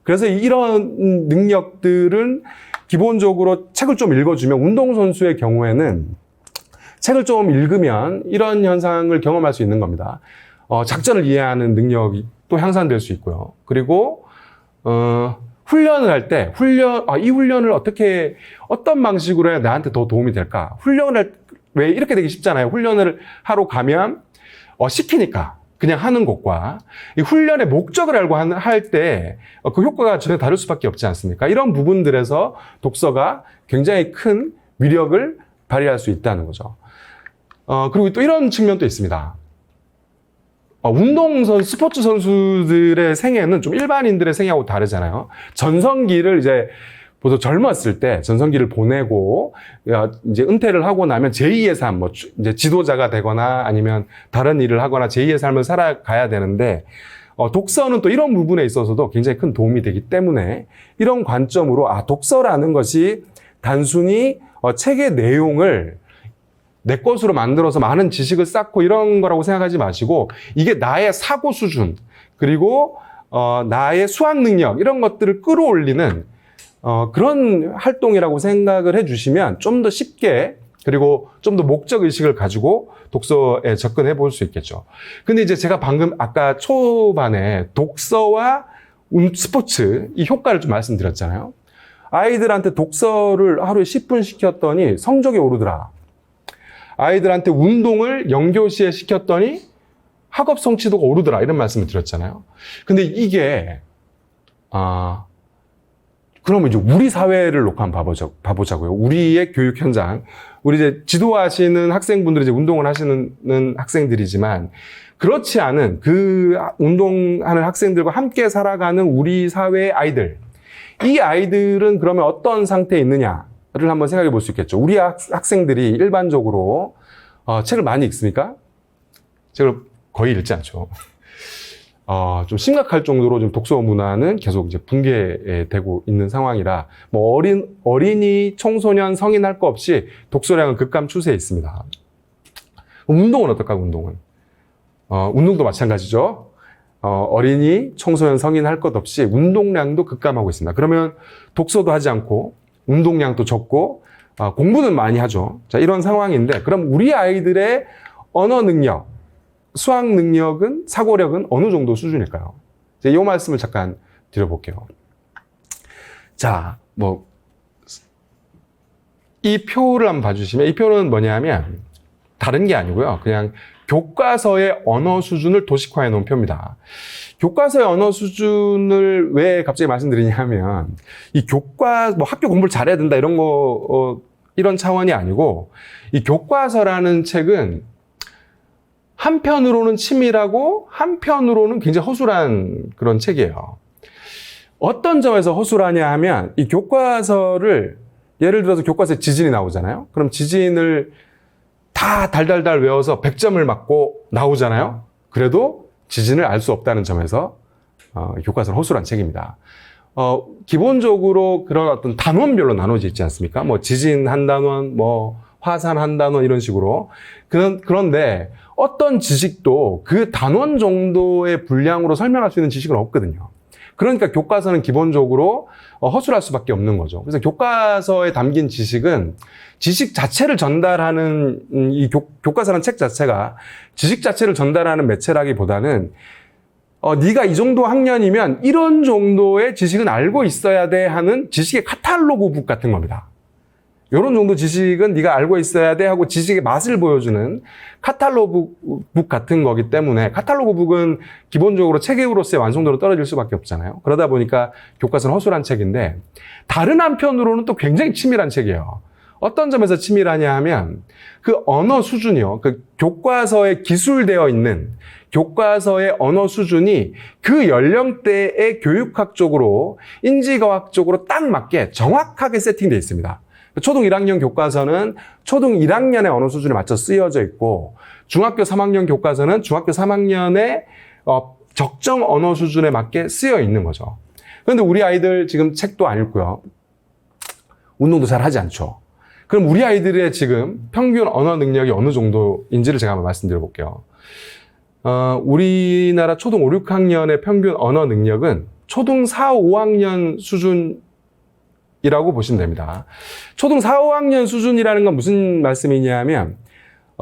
S1: 그래서 이런 능력들은 기본적으로 책을 좀 읽어주면, 운동선수의 경우에는 책을 좀 읽으면 이런 현상을 경험할 수 있는 겁니다. 작전을 이해하는 능력이 또 향상될 수 있고요. 그리고 훈련을 할 때 이 훈련을 어떤 방식으로 해야 나한테 더 도움이 될까? 왜 이렇게 되기 쉽잖아요. 훈련을 하러 가면 시키니까 그냥 하는 것과 이 훈련의 목적을 알고 할 때 그 효과가 전혀 다를 수밖에 없지 않습니까? 이런 부분들에서 독서가 굉장히 큰 위력을 발휘할 수 있다는 거죠. 그리고 또 이런 측면도 있습니다. 스포츠 선수들의 생애는 좀 일반인들의 생애하고 다르잖아요. 전성기를 이제 보통 젊었을 때 전성기를 보내고 이제 은퇴를 하고 나면 제2의 삶, 이제 지도자가 되거나 아니면 다른 일을 하거나 제2의 삶을 살아가야 되는데, 독서는 또 이런 부분에 있어서도 굉장히 큰 도움이 되기 때문에 이런 관점으로 독서라는 것이 단순히 책의 내용을 내 것으로 만들어서 많은 지식을 쌓고 이런 거라고 생각하지 마시고, 이게 나의 사고 수준, 그리고 나의 수학 능력, 이런 것들을 끌어올리는 그런 활동이라고 생각을 해주시면 좀 더 쉽게, 그리고 좀 더 목적 의식을 가지고 독서에 접근해 볼 수 있겠죠. 근데 이제 제가 방금 아까 초반에 독서와 스포츠 이 효과를 좀 말씀드렸잖아요. 아이들한테 독서를 하루에 10분 시켰더니 성적이 오르더라. 아이들한테 운동을 영교시에 시켰더니 학업 성취도가 오르더라. 이런 말씀을 드렸잖아요. 근데 이게 그러면 이제 우리 사회를 놓고 한번 봐보자고요. 우리의 교육 현장. 우리 이제 지도하시는 학생분들이 이제 운동을 하시는 학생들이지만, 그렇지 않은 그 운동하는 학생들과 함께 살아가는 우리 사회의 아이들. 이 아이들은 그러면 어떤 상태에 있느냐를 한번 생각해 볼 수 있겠죠. 우리 학생들이 일반적으로 책을 많이 읽습니까? 책을 거의 읽지 않죠. 좀 심각할 정도로 좀 독서 문화는 계속 이제 붕괴되고 있는 상황이라, 어린이, 청소년, 성인 할 거 없이 독서량은 급감 추세에 있습니다. 운동은 어떨까, 운동은? 운동도 마찬가지죠. 어린이, 청소년, 성인 할 것 없이 운동량도 급감하고 있습니다. 그러면 독서도 하지 않고, 운동량도 적고, 공부는 많이 하죠. 자, 이런 상황인데, 그럼 우리 아이들의 언어 능력, 수학 능력은, 사고력은 어느 정도 수준일까요? 이 말씀을 잠깐 드려볼게요. 자, 이 표를 한번 봐주시면, 이 표는 뭐냐면, 다른 게 아니고요. 그냥 교과서의 언어 수준을 도식화해 놓은 표입니다. 교과서의 언어 수준을 왜 갑자기 말씀드리냐면, 이 학교 공부를 잘해야 된다, 이런 이런 차원이 아니고, 이 교과서라는 책은 한편으로는 치밀하고 한편으로는 굉장히 허술한 그런 책이에요. 어떤 점에서 허술을 하냐 하면 이 교과서를 예를 들어서 교과서에 지진이 나오잖아요. 그럼 지진을 다 달달달 외워서 100점을 맞고 나오잖아요. 그래도 지진을 알 수 없다는 점에서 교과서는 허술한 책입니다. 기본적으로 그런 어떤 단원별로 나눠져 있지 않습니까? 뭐 지진 한 단원, 뭐 화산 한 단원 이런 식으로. 그런데 어떤 지식도 그 단원 정도의 분량으로 설명할 수 있는 지식은 없거든요. 그러니까 교과서는 기본적으로 허술할 수밖에 없는 거죠. 그래서 교과서에 담긴 지식은 지식 자체를 전달하는 이 교과서라는 책 자체가 지식 자체를 전달하는 매체라기보다는 네가 이 정도 학년이면 이런 정도의 지식은 알고 있어야 돼 하는 지식의 카탈로그 북 같은 겁니다. 이런 정도 지식은 네가 알고 있어야 돼 하고 지식의 맛을 보여주는 카탈로그 북 같은 거기 때문에 카탈로그 북은 기본적으로 책으로서의 완성도로 떨어질 수밖에 없잖아요. 그러다 보니까 교과서는 허술한 책인데 다른 한편으로는 또 굉장히 치밀한 책이에요. 어떤 점에서 치밀하냐 하면 그 언어 수준이요. 그 교과서에 기술되어 있는 교과서의 언어 수준이 그 연령대의 교육학적으로 인지과학적으로 딱 맞게 정확하게 세팅되어 있습니다. 초등 1학년 교과서는 초등 1학년의 언어 수준에 맞춰 쓰여져 있고 중학교 3학년 교과서는 중학교 3학년의 적정 언어 수준에 맞게 쓰여 있는 거죠. 그런데 우리 아이들 지금 책도 안 읽고요. 운동도 잘 하지 않죠. 그럼 우리 아이들의 지금 평균 언어 능력이 어느 정도인지를 제가 한번 말씀드려 볼게요. 우리나라 초등 5, 6학년의 평균 언어 능력은 초등 4, 5학년 수준 이라고 보시면 됩니다. 초등 4, 5학년 수준이라는 건 무슨 말씀이냐면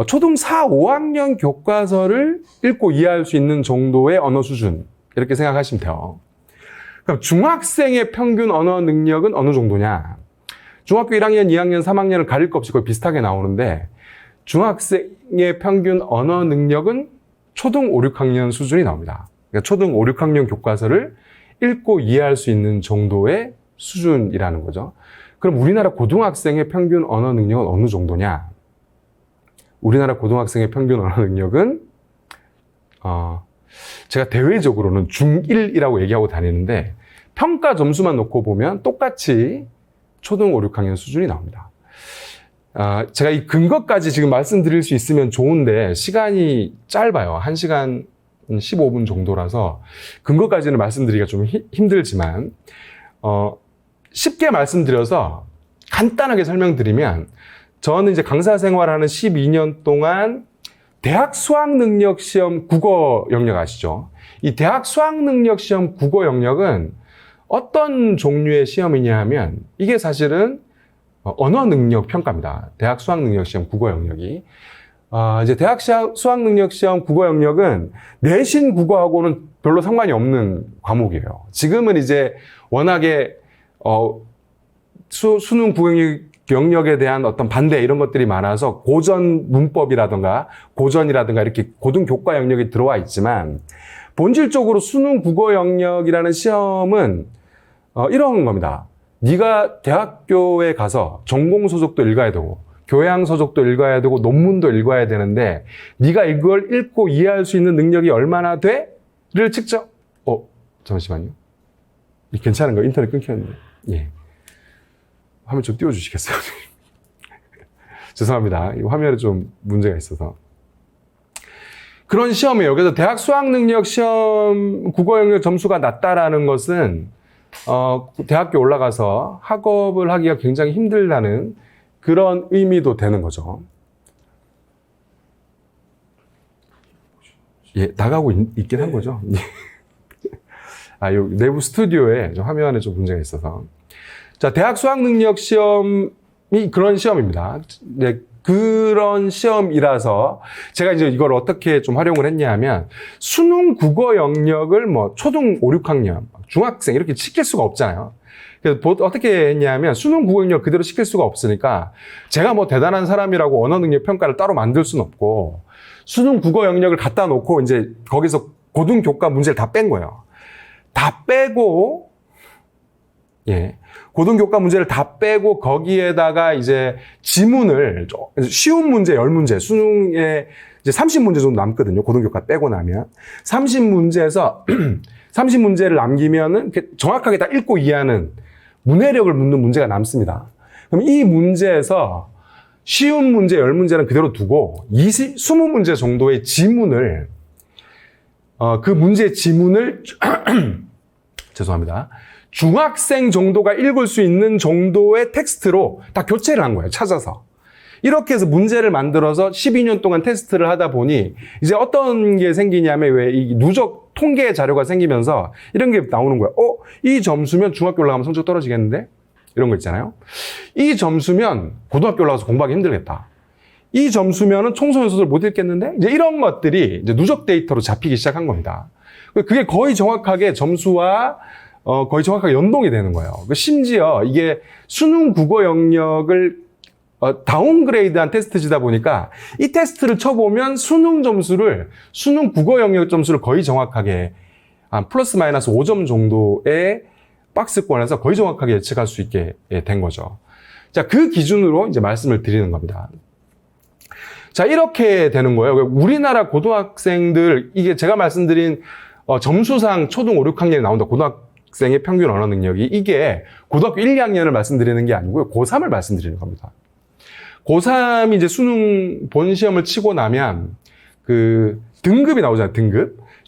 S1: 초등 4, 5학년 교과서를 읽고 이해할 수 있는 정도의 언어 수준 이렇게 생각하시면 돼요. 그럼 중학생의 평균 언어 능력은 어느 정도냐? 중학교 1학년, 2학년, 3학년을 가릴 것 없이 거의 비슷하게 나오는데 중학생의 평균 언어 능력은 초등 5, 6학년 수준이 나옵니다. 그러니까 초등 5, 6학년 교과서를 읽고 이해할 수 있는 정도의 수준이라는 거죠. 그럼 우리나라 고등학생의 평균 언어 능력은 어느 정도냐? 우리나라 고등학생의 평균 언어 능력은 제가 대외적으로는 중1이라고 얘기하고 다니는데 평가 점수만 놓고 보면 똑같이 초등 5, 6학년 수준이 나옵니다. 제가 이 근거까지 지금 말씀드릴 수 있으면 좋은데 시간이 짧아요. 1시간 15분 정도라서 근거까지는 말씀드리기가 좀 힘들지만 쉽게 말씀드려서 간단하게 설명드리면 저는 이제 강사 생활하는 12년 동안 대학 수학능력시험 국어 영역 아시죠? 이 대학 수학능력시험 국어 영역은 어떤 종류의 시험이냐 하면 이게 사실은 언어능력 평가입니다. 대학 수학능력시험 국어 영역이. 이제 대학 수학능력시험 국어 영역은 내신 국어하고는 별로 상관이 없는 과목이에요. 지금은 이제 워낙에 수능 국어 영역에 대한 어떤 반대 이런 것들이 많아서 고전 문법이라든가 고전이라든가 이렇게 고등 교과 영역이 들어와 있지만 본질적으로 수능 국어 영역이라는 시험은 이런 겁니다. 네가 대학교에 가서 전공 소속도 읽어야 되고 교양 서적도 읽어야 되고 논문도 읽어야 되는데 네가 이걸 읽고 이해할 수 있는 능력이 얼마나 돼? 를 측정. 잠시만요. 괜찮은 거 인터넷 끊겼는데. 예. 화면 좀 띄워주시겠어요? 죄송합니다. 이 화면에 좀 문제가 있어서. 그런 시험이에요. 그래서 대학 수학능력 시험 국어 영역 점수가 낮다라는 것은 대학교 올라가서 학업을 하기가 굉장히 힘들다는 그런 의미도 되는 거죠. 예, 나가고 있긴 한 거죠. 요 내부 스튜디오에 화면에 좀 문제가 있어서. 자, 대학 수학능력 시험이 그런 시험입니다. 네, 그런 시험이라서 제가 이제 이걸 어떻게 좀 활용을 했냐 하면 수능 국어 영역을 뭐 초등 5, 6학년, 중학생 이렇게 시킬 수가 없잖아요. 그래서 어떻게 했냐면 수능 국어 영역 그대로 시킬 수가 없으니까 제가 뭐 대단한 사람이라고 언어 능력 평가를 따로 만들 수는 없고 수능 국어 영역을 갖다 놓고 이제 거기서 고등 교과 문제를 다 뺀 거예요. 다 빼고 고등교과 문제를 다 빼고 거기에다가 이제 지문을 쉬운 문제 10문제 수능에 이제 30문제 정도 남거든요. 고등교과 빼고 나면. 30문제에서 30문제를 남기면은 정확하게 다 읽고 이해하는 문해력을 묻는 문제가 남습니다. 그럼 이 문제에서 쉬운 문제 10문제는 그대로 두고 20문제 정도의 지문을 그 문제의 지문을 죄송합니다. 중학생 정도가 읽을 수 있는 정도의 텍스트로 다 교체를 한 거예요. 찾아서. 이렇게 해서 문제를 만들어서 12년 동안 테스트를 하다 보니 이제 어떤 게 생기냐면 왜 이 누적 통계 자료가 생기면서 이런 게 나오는 거예요. 이 점수면 중학교 올라가면 성적 떨어지겠는데? 이런 거 있잖아요. 이 점수면 고등학교 올라가서 공부하기 힘들겠다. 이 점수면은 청소년 소설 못 읽겠는데? 이제 이런 것들이 이제 누적 데이터로 잡히기 시작한 겁니다. 그게 거의 정확하게 점수와 거의 정확하게 연동이 되는 거예요. 심지어 이게 수능 국어 영역을 다운그레이드한 테스트지다 보니까 이 테스트를 쳐보면 수능 국어 영역 점수를 거의 정확하게 한 플러스 마이너스 5점 정도의 박스권에서 거의 정확하게 예측할 수 있게 된 거죠. 자, 그 기준으로 이제 말씀을 드리는 겁니다. 자, 이렇게 되는 거예요. 우리나라 고등학생들, 이게 제가 말씀드린 점수상 초등 5, 6학년에 나온다. 고등학생의 평균 언어 능력이 이게 고등학교 1, 2학년을 말씀드리는 게 아니고요. 고3을 말씀드리는 겁니다. 고3이 이제 수능 본 시험을 치고 나면 그 등급이 나오잖아요.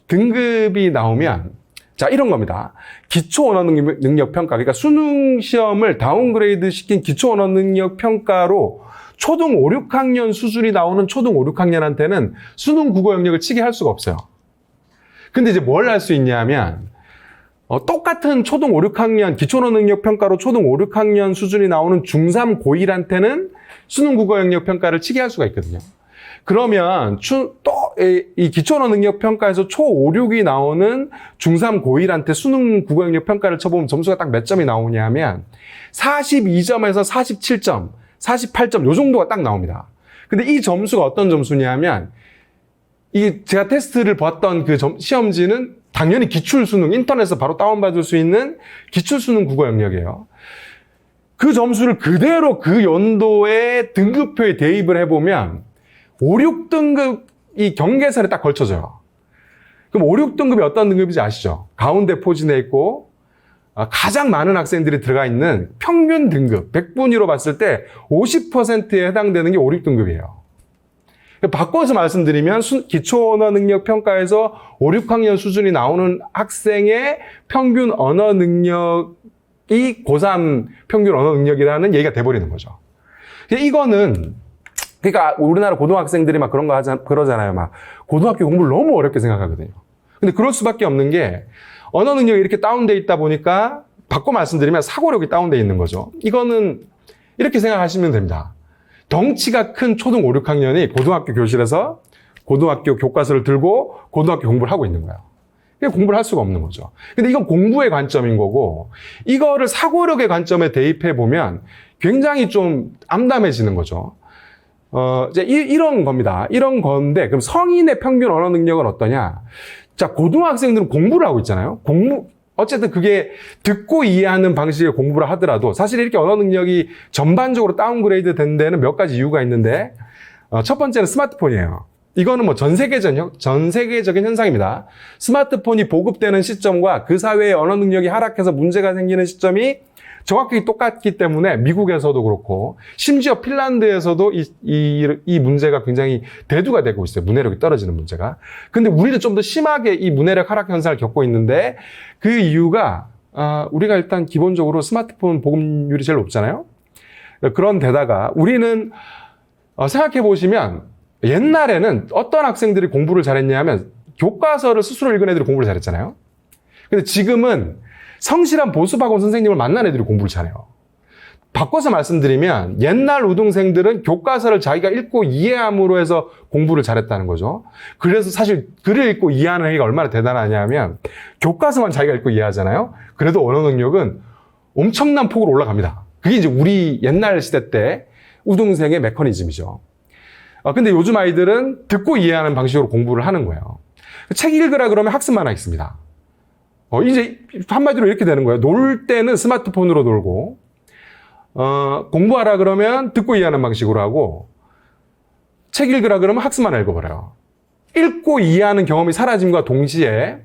S1: 등급이 나오면 자, 이런 겁니다. 기초 언어 능력 평가. 그러니까 수능 시험을 다운그레이드 시킨 기초 언어 능력 평가로 초등 5, 6학년 수준이 나오는 초등 5, 6학년한테는 수능 국어 영역을 치게 할 수가 없어요. 근데 이제 뭘 할 수 있냐면 똑같은 초등 5, 6학년 기초 언어 능력 평가로 초등 5, 6학년 수준이 나오는 중3, 고1한테는 수능 국어 영역 평가를 치게 할 수가 있거든요. 그러면 이 기초 언어 능력 평가에서 초 5, 6이 나오는 중3, 고1한테 수능 국어 영역 평가를 쳐보면 점수가 딱 몇 점이 나오냐면 42점에서 47점, 48점 요 정도가 딱 나옵니다. 근데 이 점수가 어떤 점수냐면 이게 제가 테스트를 봤던 그 시험지는 당연히 기출수능, 인터넷에서 바로 다운받을 수 있는 기출수능 국어 영역이에요. 그 점수를 그대로 그 연도의 등급표에 대입을 해보면 5, 6등급 이 경계선에 딱 걸쳐져요. 그럼 5, 6등급이 어떤 등급인지 아시죠? 가운데 포진해 있고 가장 많은 학생들이 들어가 있는 평균 등급, 100분위로 봤을 때 50%에 해당되는 게 5, 6등급이에요. 바꿔서 말씀드리면 기초 언어 능력 평가에서 5, 6학년 수준이 나오는 학생의 평균 언어 능력이 고3 평균 언어 능력이라는 얘기가 돼버리는 거죠. 이거는 그러니까 우리나라 고등학생들이 막 그런 거 그러잖아요. 막 고등학교 공부를 너무 어렵게 생각하거든요. 근데 그럴 수밖에 없는 게 언어 능력이 이렇게 다운돼 있다 보니까 바꿔 말씀드리면 사고력이 다운돼 있는 거죠. 이거는 이렇게 생각하시면 됩니다. 덩치가 큰 초등 5, 6학년이 고등학교 교실에서 고등학교 교과서를 들고 고등학교 공부를 하고 있는 거예요. 공부를 할 수가 없는 거죠. 근데 이건 공부의 관점인 거고 이거를 사고력의 관점에 대입해 보면 굉장히 좀 암담해지는 거죠. 이제 이런 겁니다. 이런 건데 그럼 성인의 평균 언어 능력은 어떠냐? 자, 고등학생들은 공부를 하고 있잖아요. 어쨌든 그게 듣고 이해하는 방식의 공부를 하더라도 사실 이렇게 언어 능력이 전반적으로 다운그레이드 된 데는 몇 가지 이유가 있는데 첫 번째는 스마트폰이에요. 이거는 뭐 전 세계적인 현상입니다. 스마트폰이 보급되는 시점과 그 사회의 언어 능력이 하락해서 문제가 생기는 시점이 정확히 똑같기 때문에 미국에서도 그렇고 심지어 핀란드에서도 이 문제가 굉장히 대두가 되고 있어요. 문해력이 떨어지는 문제가. 근데 우리는 좀 더 심하게 이 문해력 하락 현상을 겪고 있는데 그 이유가 우리가 일단 기본적으로 스마트폰 보급률이 제일 높잖아요. 그런 데다가 우리는 생각해 보시면 옛날에는 어떤 학생들이 공부를 잘했냐면 교과서를 스스로 읽은 애들이 공부를 잘했잖아요. 근데 지금은 성실한 보수학원 선생님을 만난 애들이 공부를 잘해요. 바꿔서 말씀드리면 옛날 우등생들은 교과서를 자기가 읽고 이해함으로 해서 공부를 잘했다는 거죠. 그래서 사실 글을 읽고 이해하는 애가 얼마나 대단하냐면 교과서만 자기가 읽고 이해하잖아요. 그래도 언어 능력은 엄청난 폭으로 올라갑니다. 그게 이제 우리 옛날 시대 때 우등생의 메커니즘이죠. 근데 요즘 아이들은 듣고 이해하는 방식으로 공부를 하는 거예요. 책 읽으라 그러면 학습 만화 있습니다. 이제 한마디로 이렇게 되는 거예요. 놀 때는 스마트폰으로 놀고, 공부하라 그러면 듣고 이해하는 방식으로 하고, 책 읽으라 그러면 학습만 읽어버려요. 읽고 이해하는 경험이 사라짐과 동시에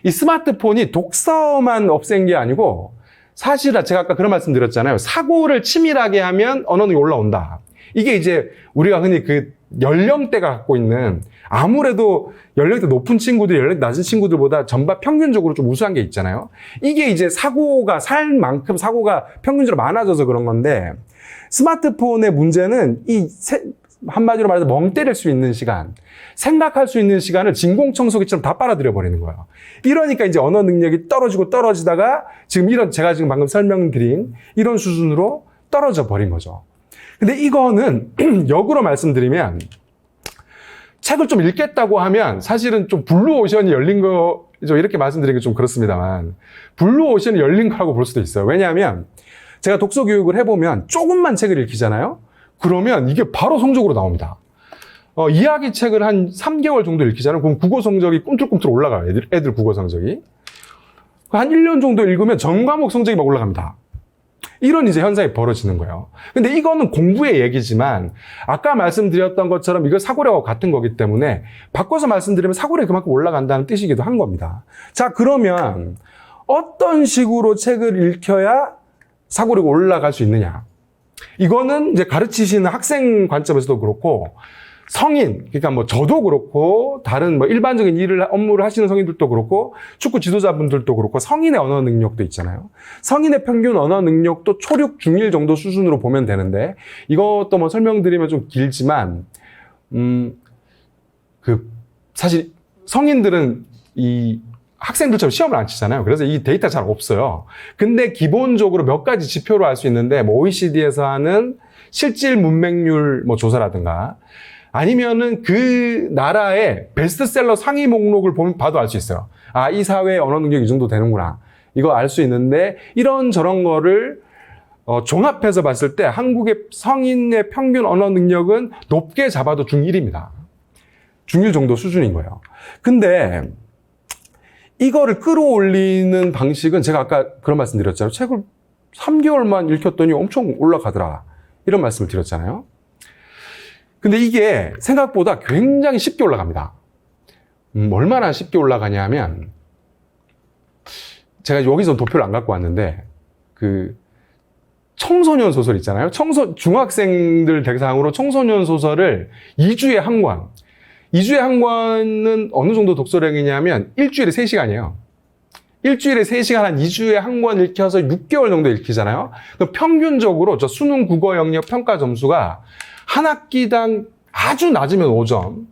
S1: 이 스마트폰이 독서만 없앤 게 아니고 사실은 제가 아까 그런 말씀 드렸잖아요. 사고를 치밀하게 하면 언어 능력이 올라온다. 이게 이제 우리가 흔히 그 연령대가 갖고 있는 아무래도 연령대 높은 친구들, 연령대 낮은 친구들보다 전반 평균적으로 좀 우수한 게 있잖아요. 이게 이제 사고가 살 만큼 사고가 평균적으로 많아져서 그런 건데 스마트폰의 문제는 한마디로 말해서 멍 때릴 수 있는 시간, 생각할 수 있는 시간을 진공청소기처럼 다 빨아들여 버리는 거예요. 이러니까 이제 언어 능력이 떨어지고 떨어지다가 지금 제가 지금 방금 설명드린 이런 수준으로 떨어져 버린 거죠. 근데 이거는 역으로 말씀드리면 책을 좀 읽겠다고 하면 사실은 좀 블루오션이 열린 거죠. 이렇게 말씀드리기 좀 그렇습니다만 블루오션이 열린 거라고 볼 수도 있어요. 왜냐하면 제가 독서 교육을 해보면 조금만 책을 읽히잖아요. 그러면 이게 바로 성적으로 나옵니다. 이야기 책을 한 3개월 정도 읽히잖아요. 그럼 국어 성적이 꿈틀꿈틀 올라가요. 애들 국어 성적이. 한 1년 정도 읽으면 전 과목 성적이 막 올라갑니다. 이런 이제 현상이 벌어지는 거예요. 근데 이거는 공부의 얘기지만 아까 말씀드렸던 것처럼 이거 사고력하고 같은 거기 때문에 바꿔서 말씀드리면 사고력이 그만큼 올라간다는 뜻이기도 한 겁니다. 자, 그러면 어떤 식으로 책을 읽혀야 사고력이 올라갈 수 있느냐? 이거는 이제 가르치시는 학생 관점에서도 그렇고 성인, 그러니까 뭐 저도 그렇고 다른 뭐 일반적인 업무를 하시는 성인들도 그렇고 축구 지도자분들도 그렇고 성인의 언어 능력도 있잖아요. 성인의 평균 언어 능력도 초육 중1 정도 수준으로 보면 되는데 이것도 뭐 설명드리면 좀 길지만 사실 성인들은 이 학생들처럼 시험을 안 치잖아요. 그래서 이 데이터 잘 없어요. 근데 기본적으로 몇 가지 지표로 알 수 있는데 뭐 OECD에서 하는 실질 문맹률 뭐 조사라든가 아니면은 그 나라의 베스트셀러 상위 목록을 봐도 알 수 있어요. 아, 이 사회의 언어 능력이 이 정도 되는구나. 이거 알 수 있는데 이런 저런 거를 종합해서 봤을 때 한국의 성인의 평균 언어 능력은 높게 잡아도 중1입니다. 중1 정도 수준인 거예요. 근데 이거를 끌어올리는 방식은 제가 아까 그런 말씀 드렸잖아요. 책을 3개월만 읽혔더니 엄청 올라가더라. 이런 말씀을 드렸잖아요. 근데 이게 생각보다 굉장히 쉽게 올라갑니다. 얼마나 쉽게 올라가냐면 제가 여기서 도표를 안 갖고 왔는데 그 청소년 소설 있잖아요. 중학생들 대상으로 청소년 소설을 2주에 한 권. 2주에 한 권은 어느 정도 독서량이냐면 일주일에 3시간이에요. 일주일에 3시간 한 2주에 한 권 읽혀서 6개월 정도 읽히잖아요. 그럼 평균적으로 저 수능 국어 영역 평가 점수가 한 학기당 아주 낮으면 5점,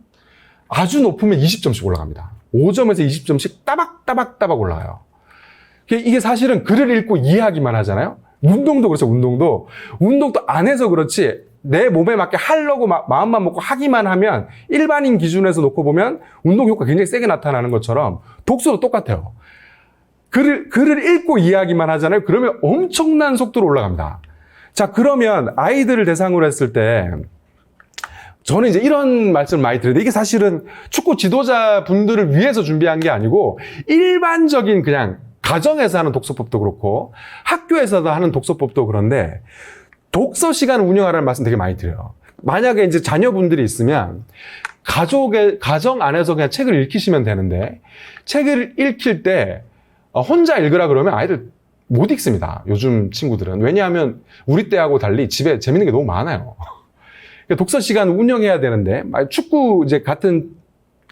S1: 아주 높으면 20점씩 올라갑니다. 5점에서 20점씩 따박따박 올라가요. 이게 사실은 글을 읽고 이해하기만 하잖아요. 운동도 그렇죠. 운동도 안 해서 그렇지 내 몸에 맞게 하려고 마음만 먹고 하기만 하면 일반인 기준에서 놓고 보면 운동 효과가 굉장히 세게 나타나는 것처럼 독서도 똑같아요. 글을 읽고 이해하기만 하잖아요. 그러면 엄청난 속도로 올라갑니다. 자, 그러면 아이들을 대상으로 했을 때 저는 이제 이런 말씀을 많이 드리는데 이게 사실은 축구 지도자분들을 위해서 준비한 게 아니고 일반적인 그냥 가정에서 하는 독서법도 그렇고 학교에서도 하는 독서법도 그런데 독서 시간을 운영하라는 말씀 되게 많이 드려요. 만약에 이제 자녀분들이 있으면 가정 안에서 그냥 책을 읽히시면 되는데 책을 읽힐 때 혼자 읽으라 그러면 아이들 못 읽습니다. 요즘 친구들은. 왜냐하면 우리 때하고 달리 집에 재밌는 게 너무 많아요. 독서 시간을 운영해야 되는데 축구 이제 같은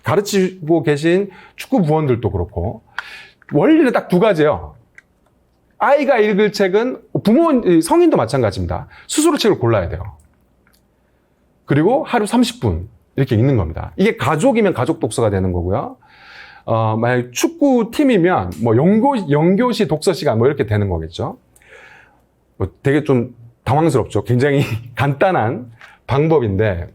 S1: 가르치고 계신 축구 부원들도 그렇고 원리는 딱 2가지예요. 아이가 읽을 책은 성인도 마찬가지입니다. 스스로 책을 골라야 돼요. 그리고 하루 30분 이렇게 읽는 겁니다. 이게 가족이면 가족 독서가 되는 거고요. 만약 축구팀이면 뭐 영교시 독서 시간 뭐 이렇게 되는 거겠죠. 뭐 되게 좀 당황스럽죠. 굉장히 간단한 방법인데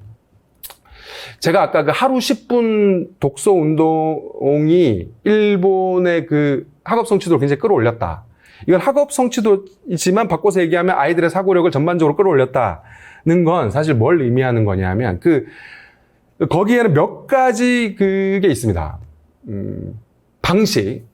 S1: 제가 아까 그 하루 10분 독서 운동이 일본의 그 학업 성취도를 굉장히 끌어올렸다. 이건 학업 성취도이지만 바꿔서 얘기하면 아이들의 사고력을 전반적으로 끌어올렸다는 건 사실 뭘 의미하는 거냐면 거기에는 몇 가지 그게 있습니다. 방식.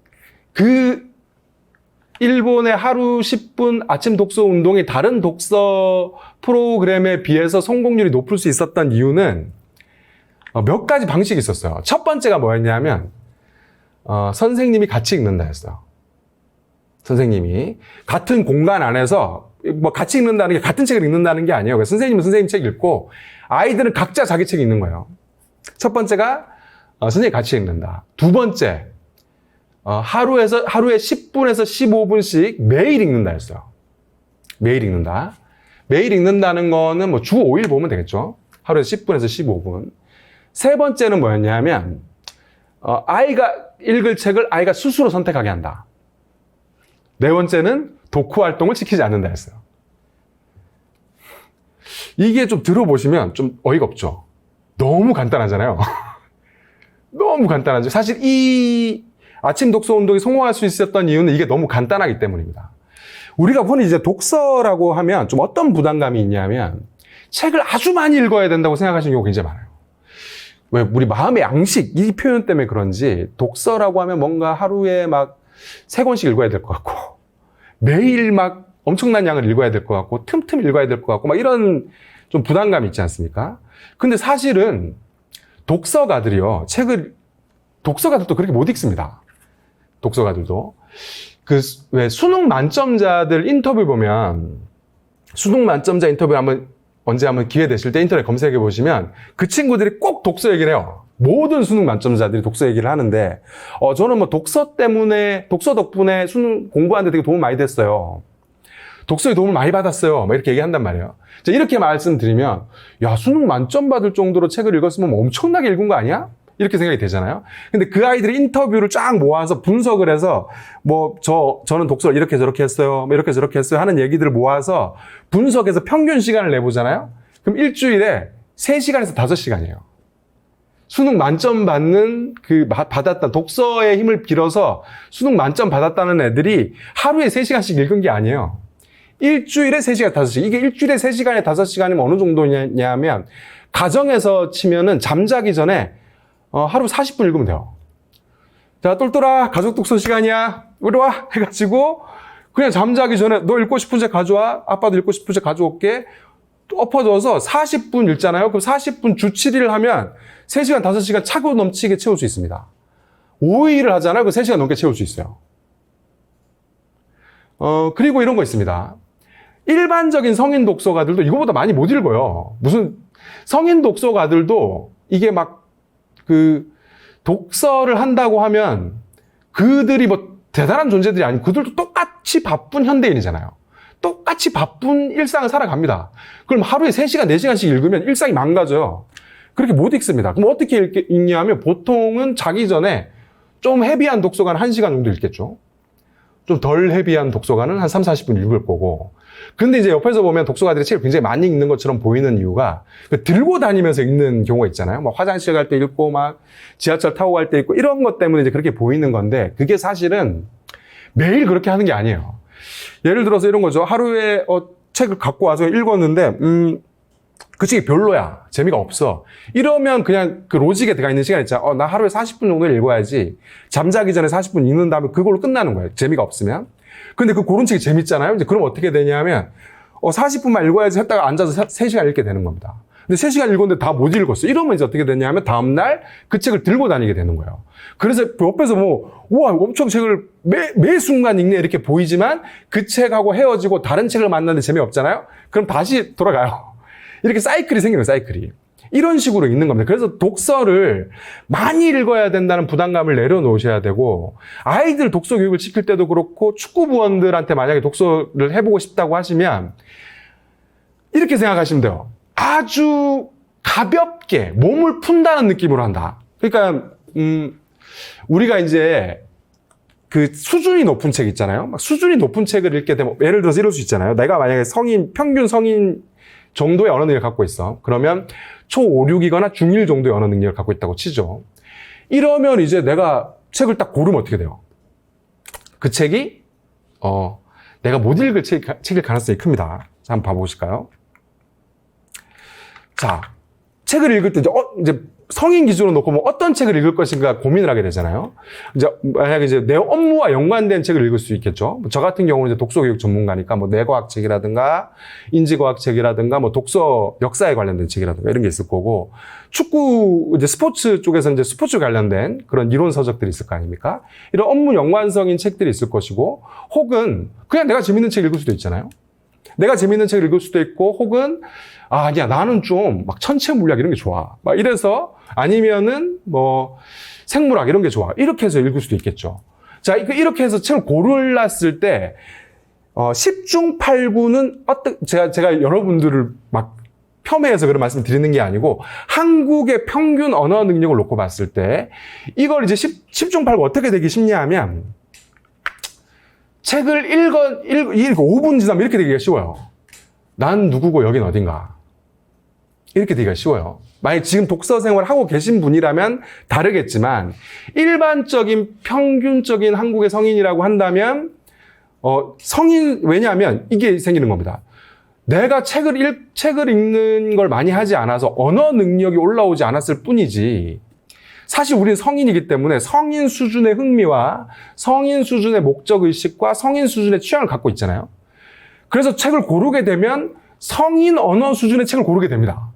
S1: 일본의 하루 10분 아침 독서 운동이 다른 독서 프로그램에 비해서 성공률이 높을 수 있었던 이유는 몇 가지 방식이 있었어요. 첫 번째가 뭐였냐면, 선생님이 같이 읽는다였어요. 선생님이 같은 공간 안에서 뭐 같이 읽는다는 게 같은 책을 읽는다는 게 아니에요. 선생님은 선생님 책 읽고 아이들은 각자 자기 책 읽는 거예요. 첫 번째가 선생님이 같이 읽는다. 두 번째, 하루에 10분에서 15분씩 매일 읽는다였어요. 매일 읽는다. 매일 읽는다는 거는 뭐 주 5일 보면 되겠죠. 하루에 10분에서 15분. 세 번째는 뭐였냐면, 아이가 읽을 책을 아이가 스스로 선택하게 한다. 네 번째는 독후 활동을 시키지 않는다 했어요. 이게 좀 들어보시면 좀 어이가 없죠. 너무 간단하잖아요. 너무 간단하죠. 사실 이 아침 독서 운동이 성공할 수 있었던 이유는 이게 너무 간단하기 때문입니다. 우리가 흔히 이제 독서라고 하면 좀 어떤 부담감이 있냐면 책을 아주 많이 읽어야 된다고 생각하시는 경우가 굉장히 많아요. 왜? 우리 마음의 양식, 이 표현 때문에 그런지 독서라고 하면 뭔가 하루에 막 3권씩 읽어야 될 것 같고 매일 막 엄청난 양을 읽어야 될 것 같고 틈틈이 읽어야 될 것 같고 막 이런 좀 부담감이 있지 않습니까? 근데 사실은 독서가들이요, 독서가들도 그렇게 못 읽습니다. 독서가들도. 왜 수능 만점자들 인터뷰 보면, 수능 만점자 인터뷰 언제 한번 기회 되실 때 인터넷 검색해 보시면 그 친구들이 꼭 독서 얘기를 해요. 모든 수능 만점자들이 독서 얘기를 하는데, 저는 뭐 독서 덕분에 수능 공부하는데 되게 도움 많이 됐어요. 독서에 도움을 많이 받았어요. 막 이렇게 얘기한단 말이에요. 이렇게 말씀드리면, 야, 수능 만점 받을 정도로 책을 읽었으면 엄청나게 읽은 거 아니야? 이렇게 생각이 되잖아요. 근데 그 아이들이 인터뷰를 쫙 모아서 분석을 해서, 저는 독서를 이렇게 저렇게 했어요. 이렇게 저렇게 했어요. 하는 얘기들을 모아서 분석해서 평균 시간을 내보잖아요. 그럼 일주일에 3시간에서 5시간이에요. 수능 만점 받았다. 독서의 힘을 빌어서 수능 만점 받았다는 애들이 하루에 3시간씩 읽은 게 아니에요. 일주일에 3시간, 5시간. 이게 일주일에 3시간에 5시간이면 어느 정도냐면, 가정에서 치면은 잠자기 전에, 하루 40분 읽으면 돼요. 자, 똘똘아, 가족 독서 시간이야. 이리 와. 해가지고, 그냥 잠자기 전에 너 읽고 싶은 책 가져와. 아빠도 읽고 싶은 책 가져올게. 엎어져서 40분 읽잖아요. 그럼 40분 주 7일 하면 3시간, 5시간 차고 넘치게 채울 수 있습니다. 5일을 하잖아요. 그럼 3시간 넘게 채울 수 있어요. 그리고 이런 거 있습니다. 일반적인 성인 독서가들도 이거보다 많이 못 읽어요. 무슨 성인 독서가들도 이게 막 독서를 한다고 하면 그들이 뭐 대단한 존재들이 아니고 그들도 똑같이 바쁜 현대인이잖아요. 똑같이 바쁜 일상을 살아갑니다. 그럼 하루에 3시간, 4시간씩 읽으면 일상이 망가져요. 그렇게 못 읽습니다. 그럼 어떻게 읽냐면 보통은 자기 전에 좀 헤비한 독서가는 1시간 정도 읽겠죠. 좀 덜 헤비한 독서가는 한 3, 40분 읽을 거고. 근데 이제 옆에서 보면 독서가들이 책을 굉장히 많이 읽는 것처럼 보이는 이유가 들고 다니면서 읽는 경우가 있잖아요. 뭐 화장실 갈 때 읽고 막 지하철 타고 갈 때 읽고 이런 것 때문에 이제 그렇게 보이는 건데 그게 사실은 매일 그렇게 하는 게 아니에요. 예를 들어서 이런 거죠. 하루에 책을 갖고 와서 읽었는데 그 책이 별로야. 재미가 없어. 이러면 그냥 그 로직에 들어가 있는 시간 있잖아. 나 하루에 40분 정도 읽어야지. 잠자기 전에 40분 읽는 다음에 그걸로 끝나는 거예요. 재미가 없으면. 근데 그런 책이 재밌잖아요. 이제 그럼 어떻게 되냐면 40분만 읽어야지 했다가 앉아서 3시간 읽게 되는 겁니다. 근데 3시간 읽었는데 다 못 읽었어. 이러면 이제 어떻게 되냐면 다음날 그 책을 들고 다니게 되는 거예요. 그래서 옆에서 우와, 엄청 책을 매 순간 읽네 이렇게 보이지만 그 책하고 헤어지고 다른 책을 만나는데 재미없잖아요. 그럼 다시 돌아가요. 이렇게 사이클이 생기는 거예요, 사이클이. 이런 식으로 읽는 겁니다. 그래서 독서를 많이 읽어야 된다는 부담감을 내려놓으셔야 되고, 아이들 독서 교육을 시킬 때도 그렇고, 축구부원들한테 만약에 독서를 해보고 싶다고 하시면, 이렇게 생각하시면 돼요. 아주 가볍게 몸을 푼다는 느낌으로 한다. 그러니까, 우리가 이제 그 수준이 높은 책 있잖아요. 막 수준이 높은 책을 읽게 되면, 예를 들어서 이럴 수 있잖아요. 내가 만약에 평균 성인 정도의 언어 능력을 갖고 있어. 그러면 초 5, 6이거나 중1 정도의 언어 능력을 갖고 있다고 치죠. 이러면 이제 내가 책을 딱 고르면 어떻게 돼요? 그 책이, 내가 못 읽을 책일 가능성이 큽니다. 자, 한번 봐보실까요? 자, 책을 읽을 때 이제 성인 기준으로 놓고 뭐 어떤 책을 읽을 것인가 고민을 하게 되잖아요. 이제 만약에 이제 내 업무와 연관된 책을 읽을 수 있겠죠. 저 같은 경우는 이제 독서교육 전문가니까 뭐 뇌과학 책이라든가 인지과학 책이라든가 뭐 독서 역사에 관련된 책이라든가 이런 게 있을 거고, 축구 이제 스포츠 쪽에서 이제 스포츠 관련된 그런 이론 서적들이 있을 거 아닙니까? 이런 업무 연관성인 책들이 있을 것이고, 혹은 그냥 내가 재밌는 책 읽을 수도 있잖아요. 내가 재밌는 책을 읽을 수도 있고, 혹은 아니야 나는 좀 막 천체물리학 이런 게 좋아 막 이래서, 아니면은 뭐 생물학 이런 게 좋아 이렇게 해서 읽을 수도 있겠죠. 자, 이렇게 해서 책을 고르놨을 때 10중 8구는 제가 여러분들을 막 폄훼해서 그런 말씀 드리는 게 아니고, 한국의 평균 언어 능력을 놓고 봤을 때 이걸 이제 10중 8구 어떻게 되기 쉽냐 하면, 책을 읽어 5분 지나면 이렇게 되기가 쉬워요. 난 누구고 여긴 어딘가. 이렇게 되기가 쉬워요. 만약 지금 독서 생활을 하고 계신 분이라면 다르겠지만, 일반적인 평균적인 한국의 성인이라고 한다면 왜냐하면 이게 생기는 겁니다. 내가 책을 읽는 걸 많이 하지 않아서 언어 능력이 올라오지 않았을 뿐이지, 사실 우리는 성인이기 때문에 성인 수준의 흥미와 성인 수준의 목적의식과 성인 수준의 취향을 갖고 있잖아요. 그래서 책을 고르게 되면 성인 언어 수준의 책을 고르게 됩니다.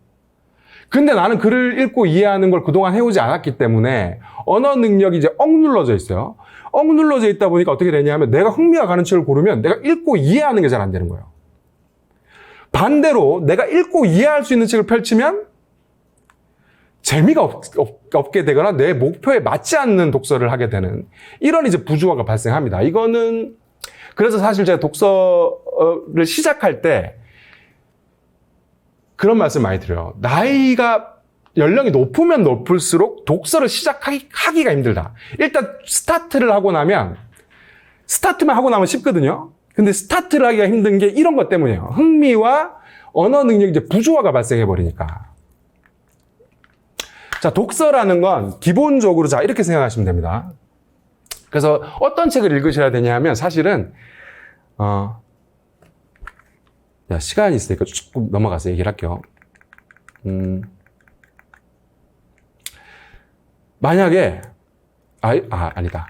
S1: 근데 나는 글을 읽고 이해하는 걸 그동안 해오지 않았기 때문에 언어 능력이 이제 억눌러져 있어요. 억눌러져 있다 보니까 어떻게 되냐면, 내가 흥미가 가는 책을 고르면 내가 읽고 이해하는 게 잘 안 되는 거예요. 반대로 내가 읽고 이해할 수 있는 책을 펼치면 재미가 없게 되거나 내 목표에 맞지 않는 독서를 하게 되는, 이런 이제 부조화가 발생합니다. 이거는 그래서 사실 제가 독서를 시작할 때 그런 말씀 많이 드려요. 연령이 높으면 높을수록 독서를 시작하기가 힘들다. 일단 스타트만 하고 나면 쉽거든요. 근데 스타트를 하기가 힘든 게 이런 것 때문이에요. 흥미와 언어 능력 이제 부조화가 발생해 버리니까. 자, 독서라는 건 기본적으로 이렇게 생각하시면 됩니다. 그래서 어떤 책을 읽으셔야 되냐면, 사실은 시간이 있으니까 조금 넘어가서 얘기를 할게요. 만약에 아니다.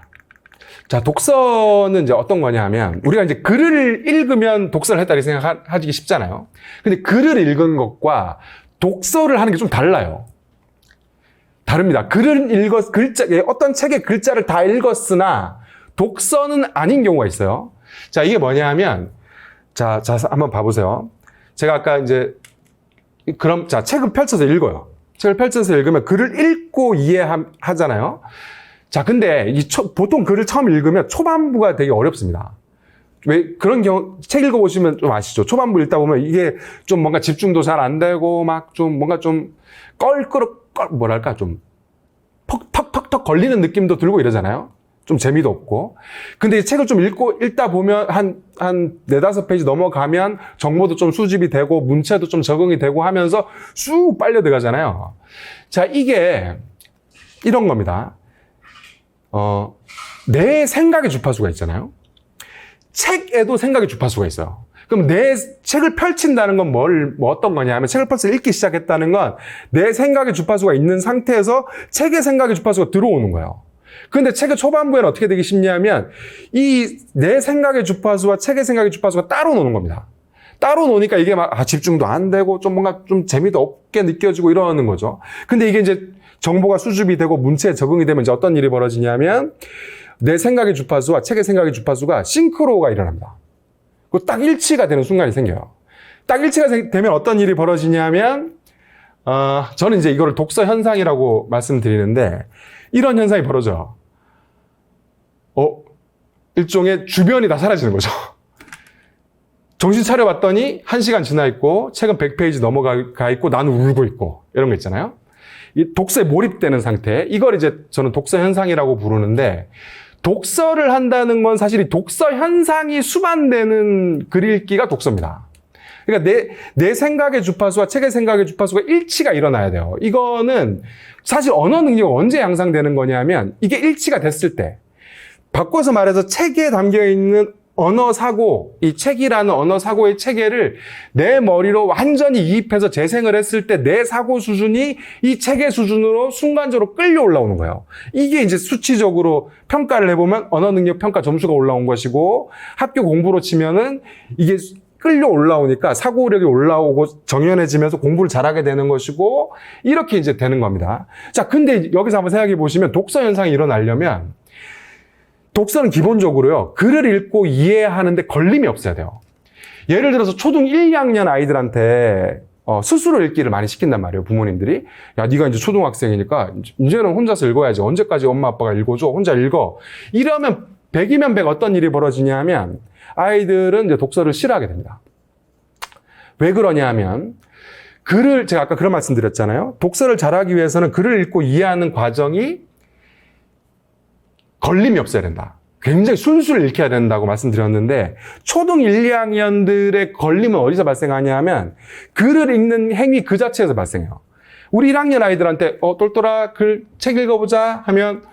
S1: 자, 독서는 이제 어떤 거냐 하면, 우리가 이제 글을 읽으면 독서를 했다 이렇게 생각하기 쉽잖아요. 근데 글을 읽은 것과 독서를 하는 게 좀 달라요. 다릅니다. 어떤 책의 글자를 다 읽었으나 독서는 아닌 경우가 있어요. 자, 이게 뭐냐 하면, 자, 한번 봐보세요. 제가 아까 이제, 책을 펼쳐서 읽어요. 책을 펼쳐서 읽으면 글을 읽고 이해하잖아요. 자, 근데 보통 글을 처음 읽으면 초반부가 되게 어렵습니다. 왜 그런 경우, 책 읽어보시면 좀 아시죠? 초반부 읽다 보면 이게 좀 뭔가 집중도 잘 안 되고, 막 좀 뭔가 좀 좀 턱턱턱 걸리는 느낌도 들고 이러잖아요. 좀 재미도 없고. 근데 이 책을 좀 읽다 보면 한 4-5페이지 넘어가면 정보도 좀 수집이 되고 문체도 좀 적응이 되고 하면서 쑥 빨려 들어가잖아요. 자, 이게 이런 겁니다. 내 생각의 주파수가 있잖아요. 책에도 생각의 주파수가 있어요. 그럼 내 책을 펼친다는 건 어떤 거냐 하면, 책을 펼쳐 읽기 시작했다는 건 내 생각의 주파수가 있는 상태에서 책의 생각의 주파수가 들어오는 거예요. 근데 책의 초반부에는 어떻게 되기 쉽냐면, 이 내 생각의 주파수와 책의 생각의 주파수가 따로 노는 겁니다. 따로 노니까 이게 집중도 안 되고 좀 뭔가 좀 재미도 없게 느껴지고 이러는 거죠. 근데 이게 이제 정보가 수집이 되고 문체에 적응이 되면 이제 어떤 일이 벌어지냐면, 내 생각의 주파수와 책의 생각의 주파수가 싱크로가 일어납니다. 딱 일치가 되는 순간이 생겨요. 딱 일치가 되면 어떤 일이 벌어지냐면, 저는 이제 이거를 독서 현상이라고 말씀드리는데, 이런 현상이 벌어져요. 일종의 주변이 다 사라지는 거죠. 정신 차려봤더니 1시간 지나 있고, 책은 100페이지 넘어가 있고, 나는 울고 있고, 이런 거 있잖아요. 이 독서에 몰입되는 상태, 이걸 이제 저는 독서 현상이라고 부르는데, 독서를 한다는 건 사실 이 독서 현상이 수반되는 글 읽기가 독서입니다. 그러니까 내 생각의 주파수와 책의 생각의 주파수가 일치가 일어나야 돼요. 이거는 사실 언어 능력이 언제 양상되는 거냐면, 이게 일치가 됐을 때, 바꿔서 말해서 책에 담겨 있는 언어 사고, 이 책이라는 언어 사고의 체계를 내 머리로 완전히 이입해서 재생을 했을 때 내 사고 수준이 이 체계 수준으로 순간적으로 끌려 올라오는 거예요. 이게 이제 수치적으로 평가를 해보면 언어 능력 평가 점수가 올라온 것이고, 학교 공부로 치면은 이게 끌려 올라오니까 사고력이 올라오고 정연해지면서 공부를 잘하게 되는 것이고, 이렇게 이제 되는 겁니다. 자, 근데 여기서 한번 생각해 보시면 독서 현상이 일어나려면 독서는 기본적으로요, 글을 읽고 이해하는데 걸림이 없어야 돼요. 예를 들어서 초등 1, 2학년 아이들한테 스스로 읽기를 많이 시킨단 말이에요, 부모님들이. 야, 네가 이제 초등학생이니까 이제는 혼자서 읽어야지. 언제까지 엄마 아빠가 읽어줘? 혼자 읽어. 이러면 100이면 100 어떤 일이 벌어지냐면 아이들은 이제 독서를 싫어하게 됩니다. 왜 그러냐 하면 제가 아까 그런 말씀 드렸잖아요. 독서를 잘하기 위해서는 글을 읽고 이해하는 과정이 걸림이 없어야 된다. 굉장히 술술 읽혀야 된다고 말씀드렸는데, 초등 1, 2학년들의 걸림은 어디서 발생하냐 하면 글을 읽는 행위 그 자체에서 발생해요. 우리 1학년 아이들한테 똘똘아 책 읽어보자 하면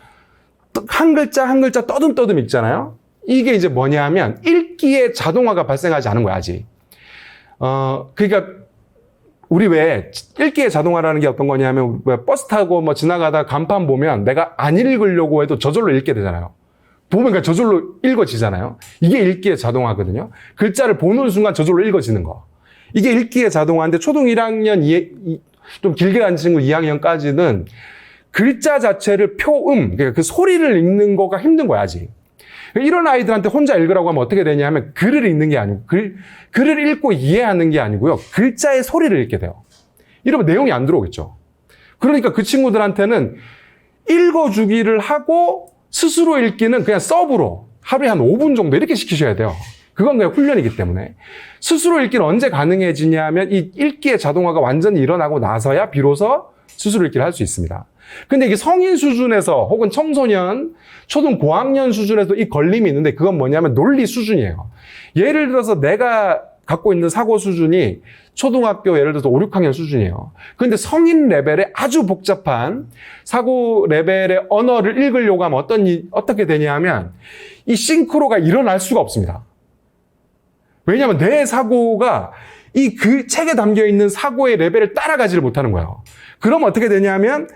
S1: 한 글자 한 글자 떠듬떠듬 읽잖아요. 이게 이제 뭐냐 하면 읽기의 자동화가 발생하지 않은 거야, 아직. 그러니까 우리 왜 읽기의 자동화라는 게 어떤 거냐면, 왜 버스 타고 뭐 지나가다 간판 보면 내가 안 읽으려고 해도 저절로 읽게 되잖아요. 보면 그냥 저절로 읽어지잖아요. 이게 읽기의 자동화거든요. 글자를 보는 순간 저절로 읽어지는 거. 이게 읽기의 자동화인데, 초등 1학년 좀 길게 간 친구 2학년까지는 글자 자체를 그러니까 그 소리를 읽는 거가 힘든 거야, 아직. 이런 아이들한테 혼자 읽으라고 하면 어떻게 되냐 하면 글을 읽는 게 아니고, 글을 읽고 이해하는 게 아니고요, 글자의 소리를 읽게 돼요. 이러면 내용이 안 들어오겠죠. 그러니까 그 친구들한테는 읽어주기를 하고 스스로 읽기는 그냥 서브로 하루에 한 5분 정도 이렇게 시키셔야 돼요. 그건 그냥 훈련이기 때문에. 스스로 읽기는 언제 가능해지냐 하면 이 읽기의 자동화가 완전히 일어나고 나서야 비로소 스스로 읽기를 할 수 있습니다. 근데 이게 성인 수준에서 혹은 청소년, 초등 고학년 수준에서 이 걸림이 있는데, 그건 뭐냐면 논리 수준이에요. 예를 들어서 내가 갖고 있는 사고 수준이 초등학교 예를 들어서 5, 6학년 수준이에요. 근데 성인 레벨의 아주 복잡한 사고 레벨의 언어를 읽으려고 하면 어떻게 되냐 하면 이 싱크로가 일어날 수가 없습니다. 왜냐하면 내 사고가 그 책에 담겨 있는 사고의 레벨을 따라가지를 못하는 거예요. 그럼 어떻게 되냐면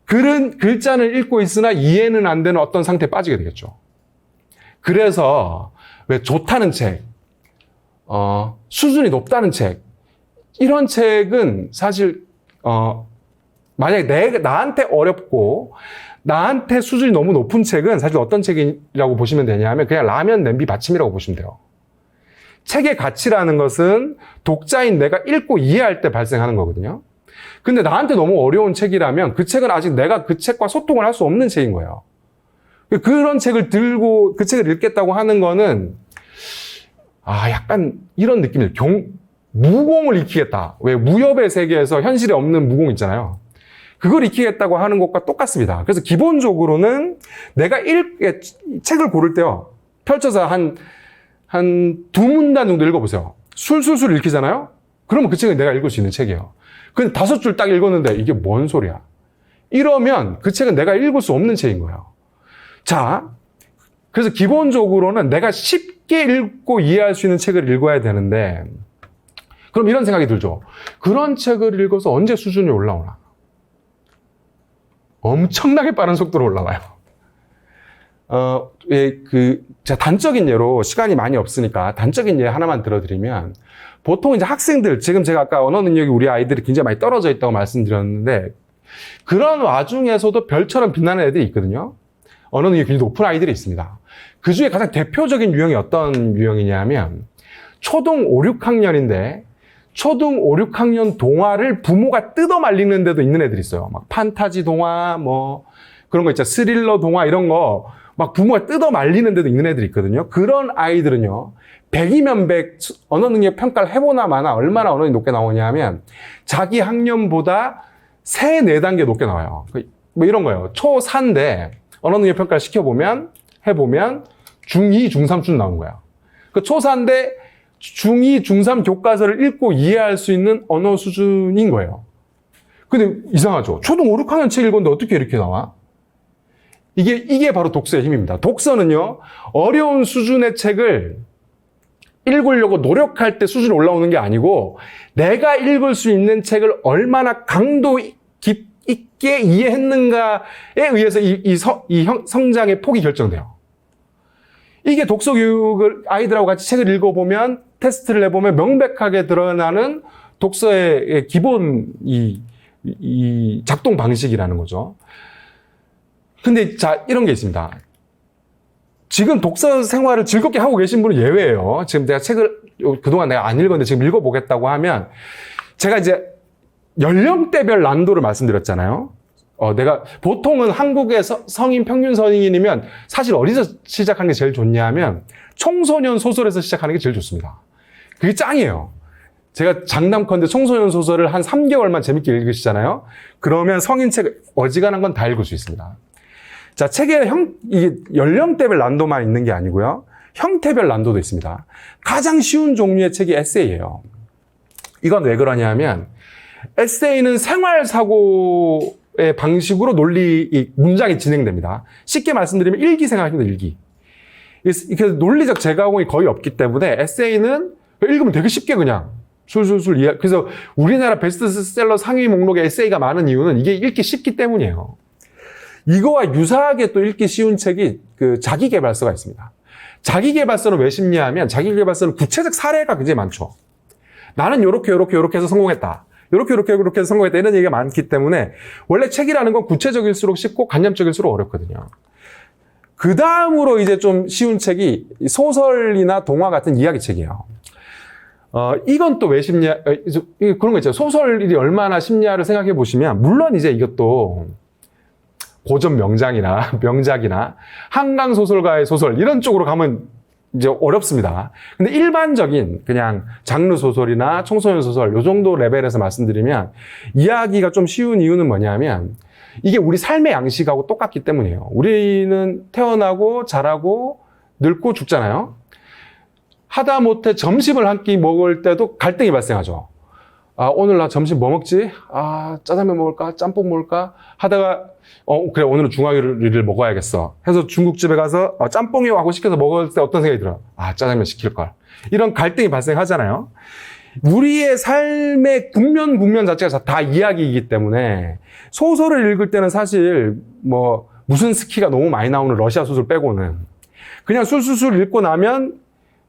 S1: 글자는 읽고 있으나 이해는 안 되는 어떤 상태에 빠지게 되겠죠. 그래서 왜 좋다는 책, 수준이 높다는 책, 이런 책은 사실 만약에 나한테 어렵고 나한테 수준이 너무 높은 책은 사실 어떤 책이라고 보시면 되냐면 그냥 라면 냄비 받침이라고 보시면 돼요. 책의 가치라는 것은 독자인 내가 읽고 이해할 때 발생하는 거거든요. 근데 나한테 너무 어려운 책이라면 그 책은 아직 내가 그 책과 소통을 할 수 없는 책인 거예요. 그런 책을 들고 그 책을 읽겠다고 하는 거는 약간 이런 느낌이에요. 무공을 익히겠다. 왜 무협의 세계에서 현실에 없는 무공 있잖아요. 그걸 익히겠다고 하는 것과 똑같습니다. 그래서 기본적으로는 내가 책을 고를 때요, 펼쳐서 한 두 문단 정도 읽어보세요. 술술술 읽히잖아요? 그러면 그 책은 내가 읽을 수 있는 책이에요. 근데 5줄 딱 읽었는데 이게 뭔 소리야? 이러면 그 책은 내가 읽을 수 없는 책인 거예요. 자, 그래서 기본적으로는 내가 쉽게 읽고 이해할 수 있는 책을 읽어야 되는데, 그럼 이런 생각이 들죠. 그런 책을 읽어서 언제 수준이 올라오나? 엄청나게 빠른 속도로 올라와요. 제가 단적인 예로, 시간이 많이 없으니까 단적인 예 하나만 들어드리면, 보통 이제 학생들, 지금 제가 아까 언어 능력이 우리 아이들이 굉장히 많이 떨어져 있다고 말씀드렸는데, 그런 와중에서도 별처럼 빛나는 애들이 있거든요. 언어 능력이 굉장히 높은 아이들이 있습니다. 그 중에 가장 대표적인 유형이 어떤 유형이냐면, 초등 5, 6학년인데, 초등 5, 6학년 동화를 부모가 뜯어 말리는 데도 있는 애들이 있어요. 막 판타지 동화, 그런 거 있죠. 스릴러 동화 이런 거 막 부모가 뜯어 말리는 데도 있는 애들이 있거든요. 그런 아이들은요, 100이면 100 언어 능력 평가를 해보나 마나 얼마나 언어가 높게 나오냐 하면 자기 학년보다 3, 4단계 높게 나와요. 이런 거예요. 초4인데 언어 능력 평가를 해보면 중2, 중3 수준 나온 거야. 초4인데 중2, 중3 교과서를 읽고 이해할 수 있는 언어 수준인 거예요. 근데 이상하죠. 초등 5, 6학년 책 읽었는데 어떻게 이렇게 나와? 이게 바로 독서의 힘입니다. 독서는요, 어려운 수준의 책을 읽으려고 노력할 때 수준이 올라오는 게 아니고 내가 읽을 수 있는 책을 얼마나 강도 있게 이해했는가에 의해서 성장의 폭이 결정돼요. 이게 독서 교육을 아이들하고 같이 책을 읽어보면 테스트를 해보면 명백하게 드러나는 독서의 기본 이 작동 방식이라는 거죠. 근데 자, 이런 게 있습니다. 지금 독서 생활을 즐겁게 하고 계신 분은 예외예요. 지금 내가 책을 그동안 내가 안 읽었는데 지금 읽어보겠다고 하면 제가 이제 연령대별 난도를 말씀드렸잖아요. 내가 보통은 한국의 성인 평균 성인이면 사실 어디서 시작하는 게 제일 좋냐면 청소년 소설에서 시작하는 게 제일 좋습니다. 그게 짱이에요. 제가 장담컨대 청소년 소설을 한 3개월만 재밌게 읽으시잖아요. 그러면 성인 책 어지간한 건 다 읽을 수 있습니다. 자, 책의 이게 연령대별 난도만 있는 게 아니고요. 형태별 난도도 있습니다. 가장 쉬운 종류의 책이 에세이예요. 이건 왜 그러냐면 에세이는 생활사고의 방식으로 문장이 진행됩니다. 쉽게 말씀드리면 일기 생각입니다, 일기. 그래서 논리적 제가공이 거의 없기 때문에 에세이는 읽으면 되게 쉽게 그냥 술술술 이해. 그래서 우리나라 베스트셀러 상위 목록에 에세이가 많은 이유는 이게 읽기 쉽기 때문이에요. 이거와 유사하게 또 읽기 쉬운 책이 그 자기계발서가 있습니다. 자기계발서는 왜 쉽냐면 자기계발서는 구체적 사례가 굉장히 많죠. 나는 요렇게 해서 성공했다. 요렇게 해서 성공했다. 이런 얘기가 많기 때문에 원래 책이라는 건 구체적일수록 쉽고 간접적일수록 어렵거든요. 그 다음으로 이제 좀 쉬운 책이 소설이나 동화 같은 이야기책이에요. 이건 또 왜 쉽냐, 그런 거 있죠. 소설이 얼마나 쉽냐를 생각해 보시면, 물론 이제 이것도 고전 명작이나 한강 소설가의 소설, 이런 쪽으로 가면 이제 어렵습니다. 근데 일반적인 그냥 장르 소설이나 청소년 소설, 요 정도 레벨에서 말씀드리면 이야기가 좀 쉬운 이유는 뭐냐면, 이게 우리 삶의 양식하고 똑같기 때문이에요. 우리는 태어나고 자라고 늙고 죽잖아요. 하다못해 점심을 한 끼 먹을 때도 갈등이 발생하죠. 오늘 나 점심 뭐 먹지? 짜장면 먹을까? 짬뽕 먹을까? 하다가, 그래, 오늘은 중화요리를 먹어야겠어. 해서 중국집에 가서, 짬뽕이요 하고 시켜서 먹을 때 어떤 생각이 들어요? 짜장면 시킬걸. 이런 갈등이 발생하잖아요. 우리의 삶의 국면 자체가 다 이야기이기 때문에 소설을 읽을 때는 사실 무슨 스키가 너무 많이 나오는 러시아 소설 빼고는 그냥 술술술 읽고 나면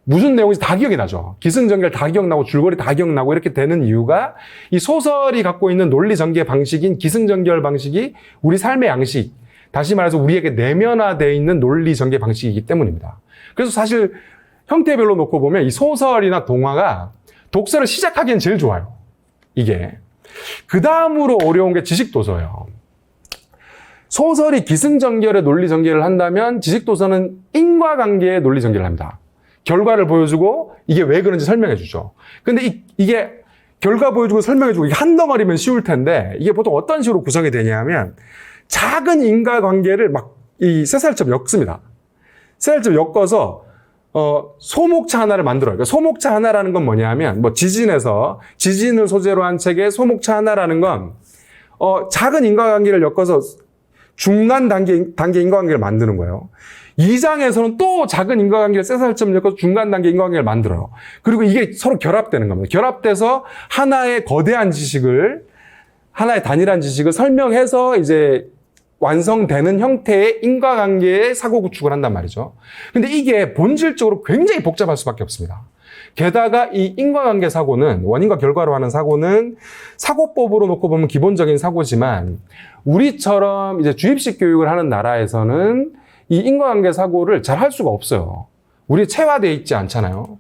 S1: 무슨 내용인지 다 기억이 나죠. 기승전결 다 기억나고 줄거리 다 기억나고 이렇게 되는 이유가 이 소설이 갖고 있는 논리 전개 방식인 기승전결 방식이 우리 삶의 양식, 다시 말해서 우리에게 내면화되어 있는 논리 전개 방식이기 때문입니다. 그래서 사실 형태별로 놓고 보면 이 소설이나 동화가 독서를 시작하기엔 제일 좋아요. 이게. 그 다음으로 어려운 게 지식도서예요. 소설이 기승전결의 논리 전개를 한다면 지식도서는 인과관계의 논리 전개를 합니다. 결과를 보여주고 이게 왜 그런지 설명해 주죠. 근데 이게 결과 보여주고 설명해 주고 이게 한 덩어리면 쉬울 텐데 이게 보통 어떤 식으로 구성이 되냐면 작은 인과관계를 이 쇠살처럼 엮습니다. 쇠살처럼 엮어서 소목차 하나를 만들어요. 그러니까 소목차 하나라는 건 뭐냐면 지진에서 지진을 소재로 한 책의 소목차 하나라는 건 작은 인과관계를 엮어서 중간 단계 인과관계를 만드는 거예요. 2장에서는 또 작은 인과관계를 쇠살처럼 엮어서 중간 단계 인과관계를 만들어요. 그리고 이게 서로 결합되는 겁니다. 결합돼서 하나의 거대한 지식을, 하나의 단일한 지식을 설명해서 이제 완성되는 형태의 인과관계의 사고 구축을 한단 말이죠. 근데 이게 본질적으로 굉장히 복잡할 수밖에 없습니다. 게다가 이 인과관계 사고는, 원인과 결과로 하는 사고는 사고법으로 놓고 보면 기본적인 사고지만 우리처럼 이제 주입식 교육을 하는 나라에서는 이 인과관계 사고를 잘 할 수가 없어요. 우리 체화되어 있지 않잖아요.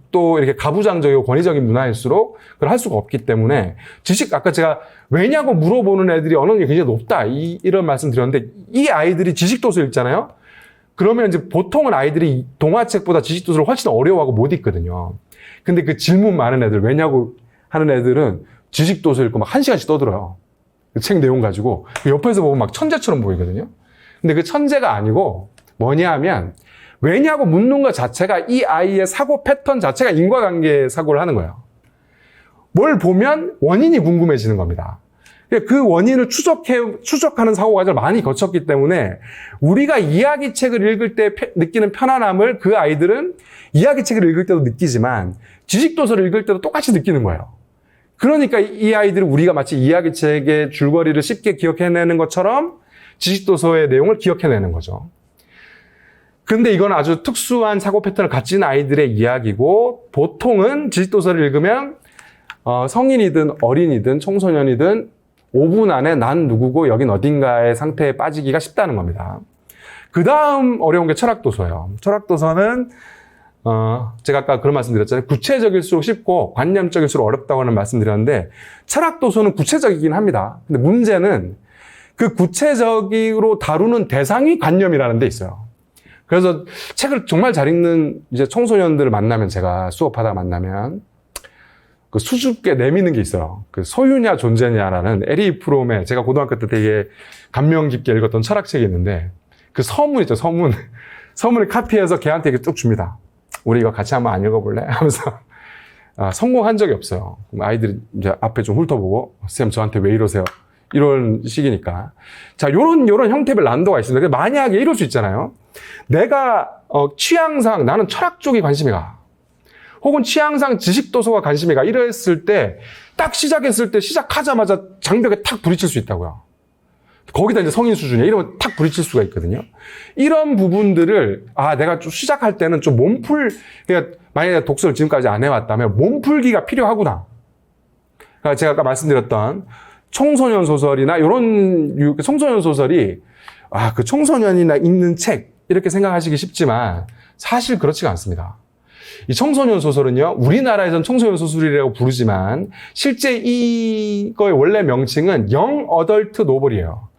S1: 또 이렇게 가부장적이고 권위적인 문화일수록 그걸 할 수가 없기 때문에 아까 제가 왜냐고 물어보는 애들이 언어력이 굉장히 높다 이런 말씀 드렸는데 이 아이들이 지식도서 읽잖아요. 그러면 이제 보통은 아이들이 동화책보다 지식도서를 훨씬 어려워하고 못 읽거든요. 근데 그 질문 많은 애들, 왜냐고 하는 애들은 지식도서 읽고 막 1시간씩 떠들어요. 그 책 내용 가지고. 옆에서 보면 막 천재처럼 보이거든요. 근데 그 천재가 아니고 뭐냐 하면 왜냐고 묻는 것 자체가 이 아이의 사고 패턴 자체가 인과관계 사고를 하는 거예요. 뭘 보면 원인이 궁금해지는 겁니다. 그 원인을 추적하는 사고 과정을 많이 거쳤기 때문에 우리가 이야기책을 읽을 때 느끼는 편안함을 그 아이들은 이야기책을 읽을 때도 느끼지만 지식도서를 읽을 때도 똑같이 느끼는 거예요. 그러니까 이 아이들은 우리가 마치 이야기책의 줄거리를 쉽게 기억해내는 것처럼 지식도서의 내용을 기억해내는 거죠. 근데 이건 아주 특수한 사고 패턴을 가진 아이들의 이야기고 보통은 지식도서를 읽으면 성인이든 어린이든 청소년이든 5분 안에 난 누구고 여긴 어딘가의 상태에 빠지기가 쉽다는 겁니다. 그 다음 어려운 게 철학도서예요. 철학도서는 제가 아까 그런 말씀 드렸잖아요. 구체적일수록 쉽고 관념적일수록 어렵다고 하는 말씀 드렸는데 철학도서는 구체적이긴 합니다. 근데 문제는 그 구체적으로 다루는 대상이 관념이라는 데 있어요. 그래서 책을 정말 잘 읽는 이제 청소년들을 만나면 제가 수업하다가 만나면 그 수줍게 내미는 게 있어요. 그 소유냐 존재냐라는 에리 프롬의 제가 고등학교 때 되게 감명 깊게 읽었던 철학책이 있는데 그 서문 있죠, 서문. 서문을 카피해서 걔한테 이렇게 쭉 줍니다. 우리 이거 같이 한번 안 읽어볼래? 하면서 성공한 적이 없어요. 그럼 아이들이 이제 앞에 좀 훑어보고 쌤 저한테 왜 이러세요? 이런 식이니까. 자, 요런 형태별 난도가 있습니다. 만약에 이럴 수 있잖아요. 내가 취향상 나는 철학 쪽이 관심이 가. 혹은 취향상 지식도서가 관심이 가. 이랬을 때 딱 시작했을 때 시작하자마자 장벽에 탁 부딪힐 수 있다고요. 거기다 이제 성인 수준이야. 이러면 탁 부딪힐 수가 있거든요. 이런 부분들을 내가 좀 시작할 때는 좀 그러니까 만약에 독서를 지금까지 안 해왔다면 몸풀기가 필요하구나. 그러니까 제가 아까 말씀드렸던 청소년 소설이나 이런 청소년 소설이 그 청소년이나 읽는 책 이렇게 생각하시기 쉽지만 사실 그렇지가 않습니다. 이 청소년 소설은요, 우리나라에선 청소년 소설이라고 부르지만 실제 이거의 원래 명칭은 영 어덜트 노블이에요.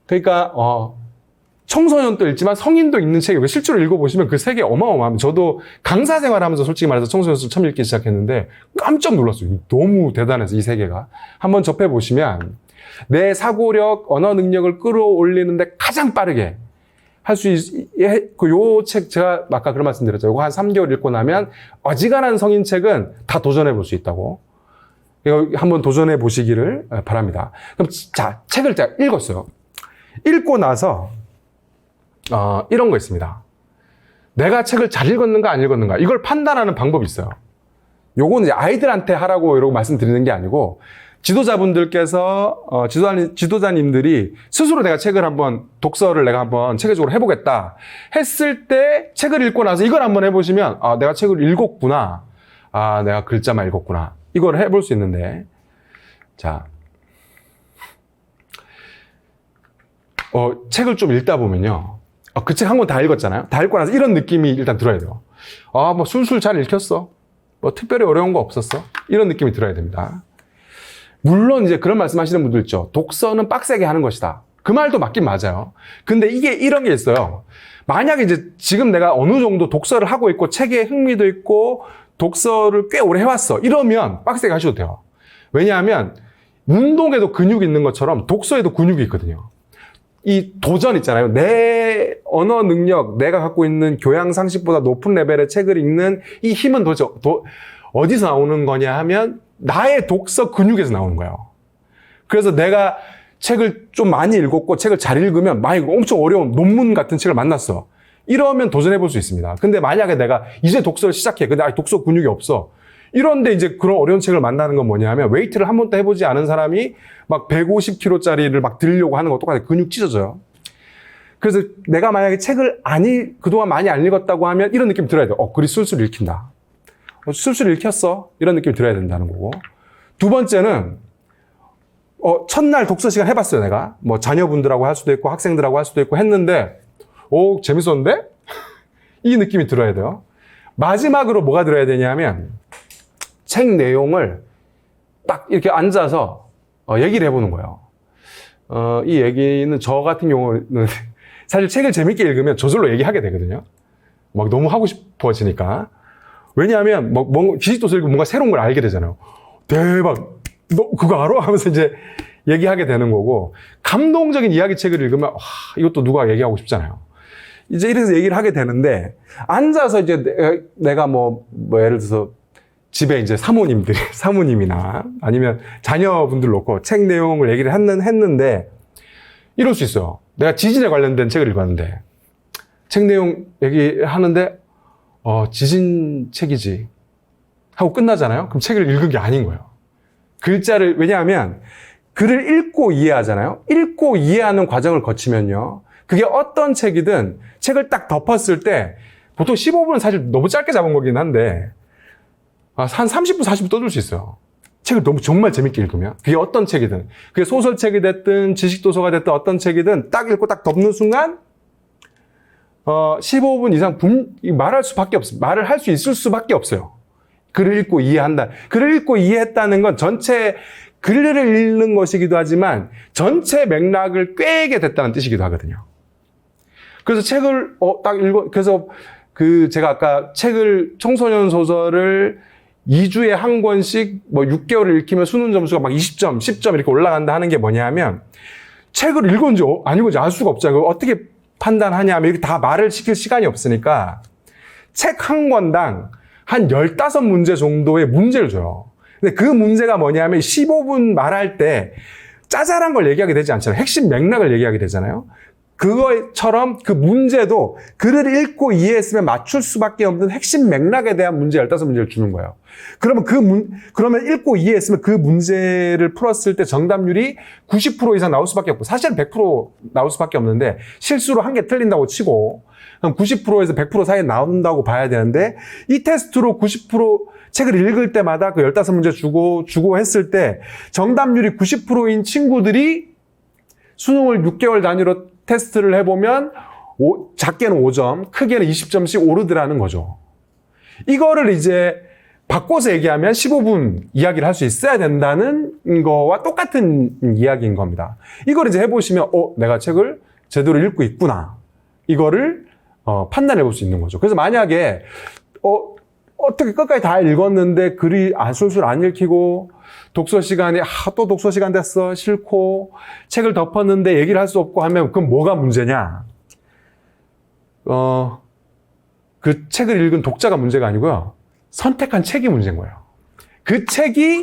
S1: 그러니까 청소년도 읽지만 성인도 읽는 책이고 실제로 읽어보시면 그 세계 어마어마합니다. 저도 강사 생활하면서 솔직히 말해서 청소년 소설 처음 읽기 시작했는데 깜짝 놀랐어요. 너무 대단해서 이 세계가. 한번 접해보시면 내 사고력, 언어 능력을 끌어올리는데 가장 빠르게 할 수 요 책 제가 아까 그런 말씀 드렸죠. 이거 한 3개월 읽고 나면 어지간한 성인 책은 다 도전해 볼 수 있다고. 이거 한번 도전해 보시기를 바랍니다. 그럼 자, 책을 제가 읽었어요. 읽고 나서 이런 거 있습니다. 내가 책을 잘 읽었는가 안 읽었는가 이걸 판단하는 방법이 있어요. 요거는 이제 아이들한테 하라고 이러고 말씀드리는 게 아니고 지도자분들께서 지도자님들이 스스로 내가 책을 독서를 내가 한번 체계적으로 해보겠다 했을 때 책을 읽고 나서 이걸 한번 해보시면 내가 책을 읽었구나, 내가 글자만 읽었구나 이걸 해볼 수 있는데 자 책을 좀 읽다 보면요 그 책 한 권 다 읽었잖아요. 다 읽고 나서 이런 느낌이 일단 들어야 돼요. 뭐 술술 잘 읽혔어. 뭐 특별히 어려운 거 없었어. 이런 느낌이 들어야 됩니다. 물론 이제 그런 말씀 하시는 분들 있죠. 독서는 빡세게 하는 것이다. 그 말도 맞긴 맞아요. 근데 이게 이런 게 있어요. 만약에 이제 지금 내가 어느 정도 독서를 하고 있고 책에 흥미도 있고 독서를 꽤 오래 해왔어. 이러면 빡세게 하셔도 돼요. 왜냐하면 운동에도 근육이 있는 것처럼 독서에도 근육이 있거든요. 이 도전 있잖아요. 내 언어 능력, 내가 갖고 있는 교양 상식보다 높은 레벨의 책을 읽는 이 힘은 도대체 어디서 나오는 거냐 하면 나의 독서 근육에서 나오는 거예요. 그래서 내가 책을 좀 많이 읽었고 책을 잘 읽으면 엄청 어려운 논문 같은 책을 만났어. 이러면 도전해 볼 수 있습니다. 근데 만약에 내가 이제 독서를 시작해. 근데 아직 독서 근육이 없어. 이런데 이제 그런 어려운 책을 만나는 건 뭐냐 하면 웨이트를 한 번도 해보지 않은 사람이 막 150kg짜리를 막 들려고 하는 거 똑같아요. 근육 찢어져요. 그래서 내가 만약에 책을 그동안 많이 안 읽었다고 하면 이런 느낌 들어야 돼요. 글이 술술 읽힌다. 술술 읽혔어. 이런 느낌 들어야 된다는 거고. 두 번째는 첫날 독서 시간 해봤어요, 내가. 뭐 자녀분들하고 할 수도 있고 학생들하고 할 수도 있고 했는데 재밌었는데? 이 느낌이 들어야 돼요. 마지막으로 뭐가 들어야 되냐면 책 내용을 딱 이렇게 앉아서 얘기를 해보는 거예요. 이 얘기는 저 같은 경우는 사실 책을 재밌게 읽으면 저절로 얘기하게 되거든요. 막 너무 하고 싶어지니까. 왜냐하면 지식도서 읽으면 뭔가 새로운 걸 알게 되잖아요. 대박! 너 그거 알아? 하면서 이제 얘기하게 되는 거고, 감동적인 이야기책을 읽으면 이것도 누가 얘기하고 싶잖아요. 이제 이래서 얘기를 하게 되는데 앉아서 이제 내가 예를 들어서 집에 이제 사모님이나 아니면 자녀분들 놓고 책 내용을 얘기를 했는데 이럴 수 있어요. 내가 지진에 관련된 책을 읽었는데 책 내용 얘기하는데 지진 책이지 하고 끝나잖아요. 그럼 책을 읽은 게 아닌 거예요. 글자를, 왜냐하면 글을 읽고 이해하잖아요. 읽고 이해하는 과정을 거치면요. 그게 어떤 책이든 책을 딱 덮었을 때 보통 15분은 사실 너무 짧게 잡은 거긴 한데 한 30분, 40분 떠들 수 있어요. 책을 너무 정말 재밌게 읽으면. 그게 어떤 책이든. 그게 소설책이 됐든 지식도서가 됐든 어떤 책이든 딱 읽고 딱 덮는 순간 15분 이상 말할 수밖에 없어요. 말을 할 수 있을 수밖에 없어요. 글을 읽고 이해한다. 글을 읽고 이해했다는 건 전체 글을 읽는 것이기도 하지만 전체 맥락을 꿰게 됐다는 뜻이기도 하거든요. 그래서 책을 딱 그래서 제가 아까 책을 청소년 소설을 2주에 한 권씩 6개월을 읽히면 수능 점수가 막 20점, 10점 이렇게 올라간다 하는 게 뭐냐면 책을 읽은지 안 읽은지 알 수가 없잖아요. 어떻게 판단하냐면 이렇게 다 말을 시킬 시간이 없으니까 책 한 권당 한 15문제 정도의 문제를 줘요. 근데 그 문제가 뭐냐면 15분 말할 때 짜잘한 걸 얘기하게 되지 않잖아요. 핵심 맥락을 얘기하게 되잖아요. 그거처럼 그 문제도 글을 읽고 이해했으면 맞출 수밖에 없는 핵심 맥락에 대한 문제 15문제를 주는 거예요. 그러면 그러면 읽고 이해했으면 그 문제를 풀었을 때 정답률이 90% 이상 나올 수밖에 없고, 사실은 100% 나올 수밖에 없는데, 실수로 한 개 틀린다고 치고, 그럼 90%에서 100% 사이에 나온다고 봐야 되는데, 이 테스트로 90% 책을 읽을 때마다 그 15문제 주고 했을 때, 정답률이 90%인 친구들이 수능을 6개월 단위로 테스트를 해보면 작게는 5점, 크게는 20점씩 오르더라는 거죠. 이거를 이제 바꿔서 얘기하면 15분 이야기를 할 수 있어야 된다는 거와 똑같은 이야기인 겁니다. 이걸 이제 해보시면 내가 책을 제대로 읽고 있구나. 이거를 판단해 볼 수 있는 거죠. 그래서 만약에 어떻게 끝까지 다 읽었는데 글이 술술 안 읽히고 독서 시간에 또 독서 시간 됐어 싫고 책을 덮었는데 얘기를 할 수 없고 하면 그럼 뭐가 문제냐? 그 책을 읽은 독자가 문제가 아니고요. 선택한 책이 문제인 거예요. 그 책이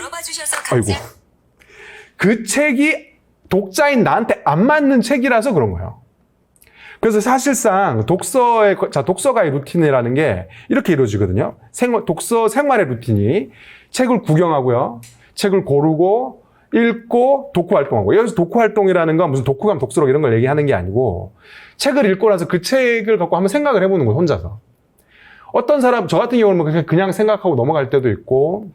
S1: 그 책이 독자인 나한테 안 맞는 책이라서 그런 거예요. 그래서 사실상 독서가의 루틴이라는 게 이렇게 이루어지거든요. 독서 생활의 루틴이 책을 구경하고요. 책을 고르고, 읽고, 독후 활동하고. 여기서 독후 활동이라는 건 무슨 독후감, 독서록 이런 걸 얘기하는 게 아니고, 책을 읽고 나서 그 책을 갖고 한번 생각을 해보는 거예요, 혼자서. 어떤 사람, 저 같은 경우는 그냥 생각하고 넘어갈 때도 있고,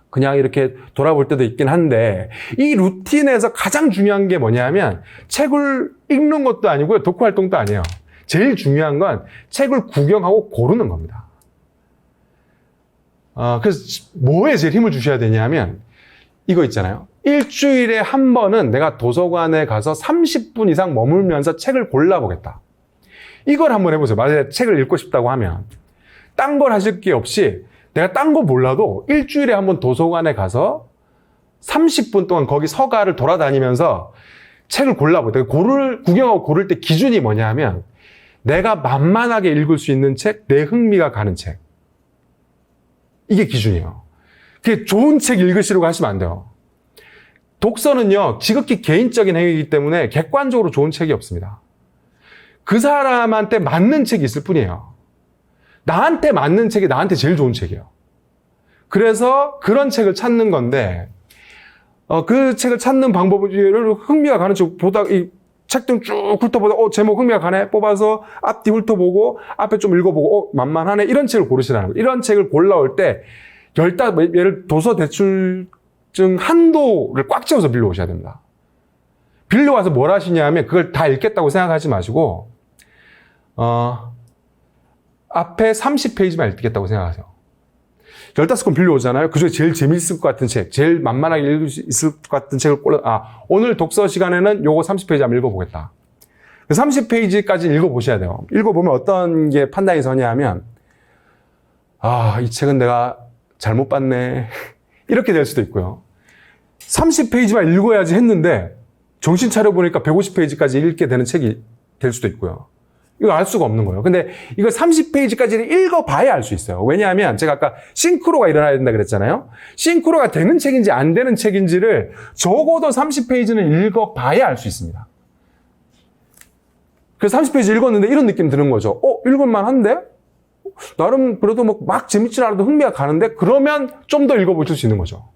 S1: 그냥 이렇게 돌아볼 때도 있긴 한데, 이 루틴에서 가장 중요한 게 뭐냐면, 책을 읽는 것도 아니고요, 독후 활동도 아니에요. 제일 중요한 건 책을 구경하고 고르는 겁니다. 그래서 뭐에 제일 힘을 주셔야 되냐면, 이거 있잖아요. 일주일에 한 번은 내가 도서관에 가서 30분 이상 머물면서 책을 골라보겠다. 이걸 한번 해보세요. 만약에 책을 읽고 싶다고 하면. 딴 걸 하실 게 없이, 내가 딴 거 몰라도 일주일에 한 번 도서관에 가서 30분 동안 거기 서가를 돌아다니면서 책을 골라보세요. 구경하고 고를 때 기준이 뭐냐 하면, 내가 만만하게 읽을 수 있는 책, 내 흥미가 가는 책. 이게 기준이에요. 그게 좋은 책 읽으시려고 하시면 안 돼요. 독서는요, 지극히 개인적인 행위이기 때문에 객관적으로 좋은 책이 없습니다. 그 사람한테 맞는 책이 있을 뿐이에요. 나한테 맞는 책이 나한테 제일 좋은 책이에요. 그래서 그런 책을 찾는 건데, 그 책을 찾는 방법을 흥미가 가는 책 보다, 이 책등 쭉 훑어보다, 제목 흥미가 가네? 뽑아서 앞뒤 훑어보고, 앞에 좀 읽어보고, 만만하네? 이런 책을 고르시라는 거예요. 이런 책을 골라올 때, 예를 도서 대출증 한도를 꽉 채워서 빌려오셔야 됩니다. 빌려와서 뭘 하시냐면, 그걸 다 읽겠다고 생각하지 마시고, 앞에 30페이지만 읽겠다고 생각하세요. 15권 빌려오잖아요. 그중에 제일 재미있을 것 같은 책, 제일 만만하게 읽을 수 있을 것 같은 책을 오늘 독서 시간에는 요거 30페이지 한번 읽어보겠다. 30페이지까지 읽어보셔야 돼요. 읽어보면 어떤 게 판단이 서냐 하면, 이 책은 내가 잘못 봤네. 이렇게 될 수도 있고요. 30페이지만 읽어야지 했는데, 정신 차려보니까 150페이지까지 읽게 되는 책이 될 수도 있고요. 이거 알 수가 없는 거예요. 근데 이거 30페이지까지는 읽어봐야 알 수 있어요. 왜냐하면 제가 아까 싱크로가 일어나야 된다 그랬잖아요. 싱크로가 되는 책인지 안 되는 책인지를 적어도 30페이지는 읽어봐야 알 수 있습니다. 그래서 30페이지 읽었는데 이런 느낌 드는 거죠. 읽을만한데? 나름 그래도 막 재밌진 않아도 흥미가 가는데? 그러면 좀 더 읽어보실 수 있는 거죠.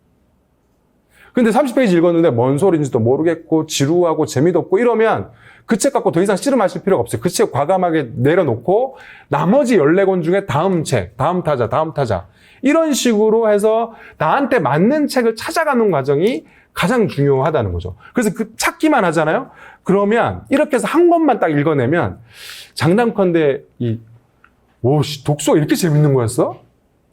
S1: 근데 30페이지 읽었는데 뭔 소리인지도 모르겠고 지루하고 재미도 없고 이러면 그 책 갖고 더 이상 씨름하실 필요가 없어요. 그 책 과감하게 내려놓고 나머지 14권 중에 다음 책, 다음 타자 이런 식으로 해서 나한테 맞는 책을 찾아가는 과정이 가장 중요하다는 거죠. 그래서 그 찾기만 하잖아요. 그러면 이렇게 해서 한 권만 딱 읽어내면 장담컨대 독서가 이렇게 재밌는 거였어?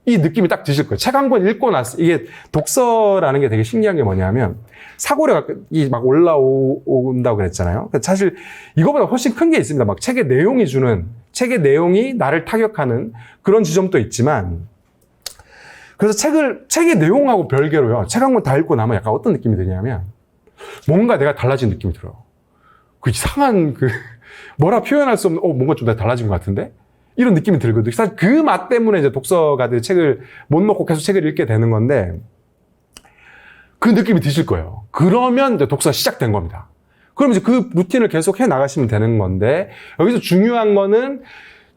S1: 이 느낌이 딱 드실 거예요. 책 한 권 읽고 나서 이게 독서라는 게 되게 신기한 게 뭐냐면 사고력이 막 올라온다고 그랬잖아요. 사실 이거보다 훨씬 큰 게 있습니다. 막 책의 내용이 나를 타격하는 그런 지점도 있지만 그래서 책의 내용하고 별개로요. 책 한 권 다 읽고 나면 약간 어떤 느낌이 드냐면 뭔가 내가 달라진 느낌이 들어요. 그 이상한 뭐라 표현할 수 없는 뭔가 좀 내가 달라진 것 같은데? 이런 느낌이 들거든요. 사실 그 맛 때문에 이제 독서가들 책을 못 놓고 계속 책을 읽게 되는 건데 그 느낌이 드실 거예요. 그러면 이제 독서가 시작된 겁니다. 그럼 이제 그 루틴을 계속 해 나가시면 되는 건데 여기서 중요한 거는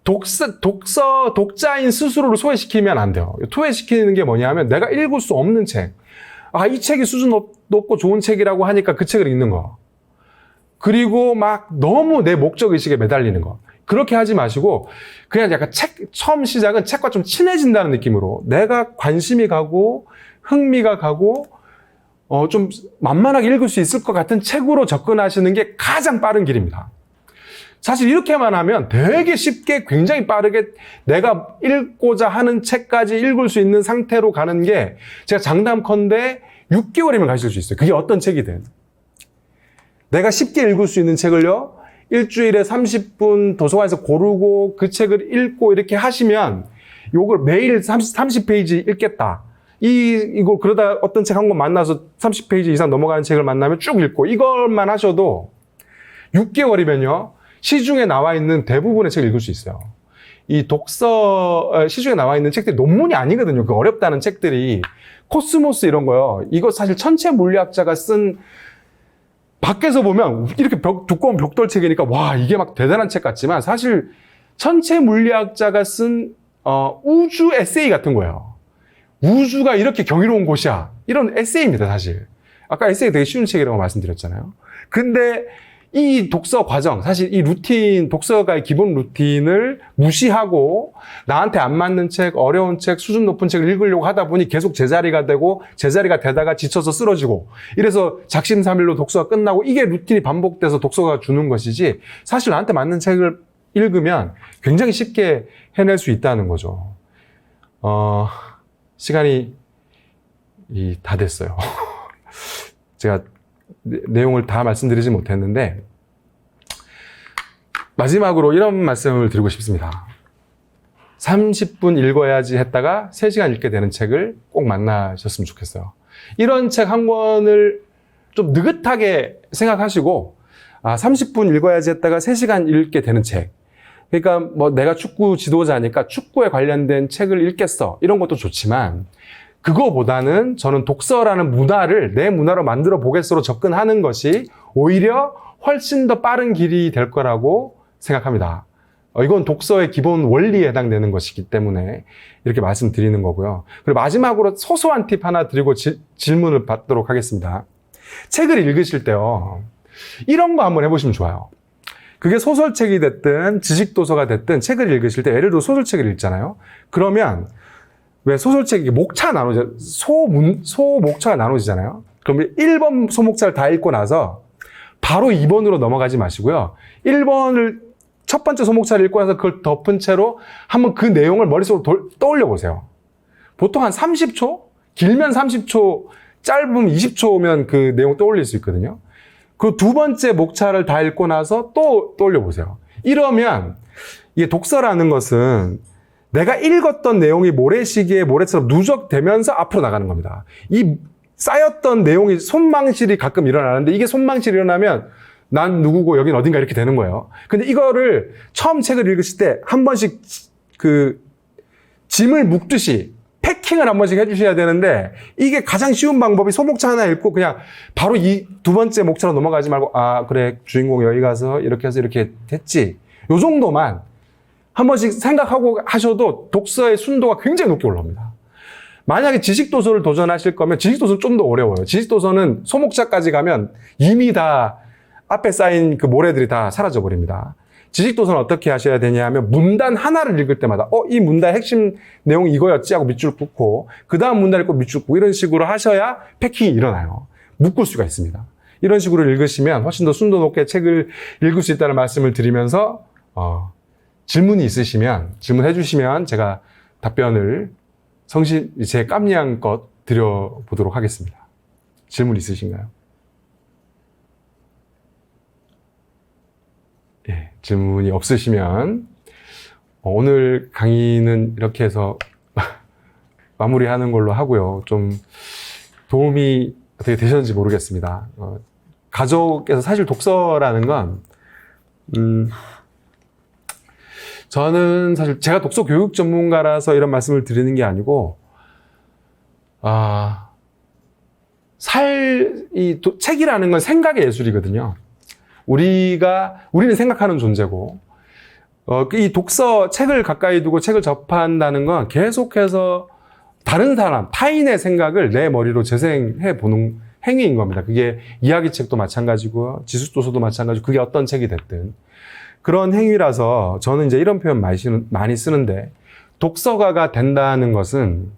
S1: 독자인 스스로를 소외시키면 안 돼요. 소외시키는 게 뭐냐면 내가 읽을 수 없는 책. 이 책이 수준 높고 좋은 책이라고 하니까 그 책을 읽는 거. 그리고 막 너무 내 목적의식에 매달리는 거. 그렇게 하지 마시고 그냥 약간 처음 시작은 책과 좀 친해진다는 느낌으로 내가 관심이 가고 흥미가 가고 좀 만만하게 읽을 수 있을 것 같은 책으로 접근하시는 게 가장 빠른 길입니다. 사실 이렇게만 하면 되게 쉽게 굉장히 빠르게 내가 읽고자 하는 책까지 읽을 수 있는 상태로 가는 게 제가 장담컨대 6개월이면 가실 수 있어요. 그게 어떤 책이든. 내가 쉽게 읽을 수 있는 책을요. 일주일에 30분 도서관에서 고르고 그 책을 읽고 이렇게 하시면 요걸 매일 30페이지 읽겠다. 이걸 그러다 어떤 책 한 권 만나서 30페이지 이상 넘어가는 책을 만나면 쭉 읽고 이것만 하셔도 6개월이면요. 시중에 나와 있는 대부분의 책을 읽을 수 있어요. 이 시중에 나와 있는 책들이 논문이 아니거든요. 그 어렵다는 책들이. 코스모스 이런 거요. 이거 사실 천체 물리학자가 쓴 밖에서 보면 이렇게 두꺼운 벽돌책이니까 와 이게 막 대단한 책 같지만 사실 천체 물리학자가 쓴 우주 에세이 같은 거예요. 우주가 이렇게 경이로운 곳이야. 이런 에세이입니다 사실. 아까 에세이 되게 쉬운 책이라고 말씀드렸잖아요. 근데 이 독서 과정, 사실 이 루틴, 독서가의 기본 루틴을 무시하고 나한테 안 맞는 책, 어려운 책, 수준 높은 책을 읽으려고 하다 보니 계속 제자리가 되다가 지쳐서 쓰러지고 이래서 작심삼일로 독서가 끝나고 이게 루틴이 반복돼서 독서가 주는 것이지 사실 나한테 맞는 책을 읽으면 굉장히 쉽게 해낼 수 있다는 거죠. 시간이 다 됐어요. 제가 내용을 다 말씀드리지 못했는데 마지막으로 이런 말씀을 드리고 싶습니다. 30분 읽어야지 했다가 3시간 읽게 되는 책을 꼭 만나셨으면 좋겠어요. 이런 책 한 권을 좀 느긋하게 생각하시고 30분 읽어야지 했다가 3시간 읽게 되는 책. 그러니까 내가 축구 지도자니까 축구에 관련된 책을 읽겠어. 이런 것도 좋지만 그거보다는 저는 독서라는 문화를 내 문화로 만들어 보겠어로 접근하는 것이 오히려 훨씬 더 빠른 길이 될 거라고 생각합니다. 이건 독서의 기본 원리에 해당되는 것이기 때문에 이렇게 말씀드리는 거고요. 그리고 마지막으로 소소한 팁 하나 드리고 질문을 받도록 하겠습니다. 책을 읽으실 때요. 이런 거 한번 해보시면 좋아요. 그게 소설책이 됐든 지식도서가 됐든 책을 읽으실 때 예를 들어 소설책을 읽잖아요. 그러면 왜 소설책이 목차 나누죠? 소목차가 나눠지잖아요. 그러면 1번 소목차를 다 읽고 나서 바로 2번으로 넘어가지 마시고요. 1번을 첫 번째 소목차를 읽고 나서 그걸 덮은 채로 한번 그 내용을 머릿속으로 떠올려 보세요. 보통 한 30초? 길면 30초, 짧으면 20초면 그 내용 떠올릴 수 있거든요. 그 두 번째 목차를 다 읽고 나서 또 떠올려 보세요. 이러면 이게 독서라는 것은 내가 읽었던 내용이 모래시계의 모래처럼 누적되면서 앞으로 나가는 겁니다. 이 쌓였던 내용이 손망실이 가끔 일어나는데 이게 손망실이 일어나면 난 누구고 여긴 어딘가 이렇게 되는 거예요. 근데 이거를 처음 책을 읽으실 때 한 번씩 그 짐을 묶듯이 패킹을 한 번씩 해주셔야 되는데 이게 가장 쉬운 방법이 소목차 하나 읽고 그냥 바로 이 두 번째 목차로 넘어가지 말고 아 그래 주인공 여기 가서 이렇게 해서 이렇게 됐지. 요 정도만 한 번씩 생각하고 하셔도 독서의 순도가 굉장히 높게 올라옵니다. 만약에 지식도서를 도전하실 거면 지식도서는 좀 더 어려워요. 지식도서는 소목차까지 가면 이미 다 앞에 쌓인 그 모래들이 다 사라져 버립니다. 지식도서는 어떻게 하셔야 되냐 하면 문단 하나를 읽을 때마다 이 문단의 핵심 내용이 이거였지 하고 밑줄 긋고 그 다음 문단 읽고 밑줄 긋고 이런 식으로 하셔야 패킹이 일어나요. 묶을 수가 있습니다. 이런 식으로 읽으시면 훨씬 더 순도 높게 책을 읽을 수 있다는 말씀을 드리면서 질문이 있으시면 질문해 주시면 제가 답변을 제 깜냥껏 드려보도록 하겠습니다. 질문 있으신가요? 예, 질문이 없으시면 오늘 강의는 이렇게 해서 마무리하는 걸로 하고요. 좀 도움이 어떻게 되셨는지 모르겠습니다. 가족에서 사실 독서라는 건 저는 사실 제가 독서 교육 전문가라서 이런 말씀을 드리는 게 아니고 책이라는 건 생각의 예술이거든요. 우리는 생각하는 존재고, 이 책을 가까이 두고 책을 접한다는 건 계속해서 다른 사람, 타인의 생각을 내 머리로 재생해 보는 행위인 겁니다. 그게 이야기책도 마찬가지고요. 지식도서도 마찬가지고, 그게 어떤 책이 됐든. 그런 행위라서 저는 이제 이런 표현 많이 쓰는데, 독서가가 된다는 것은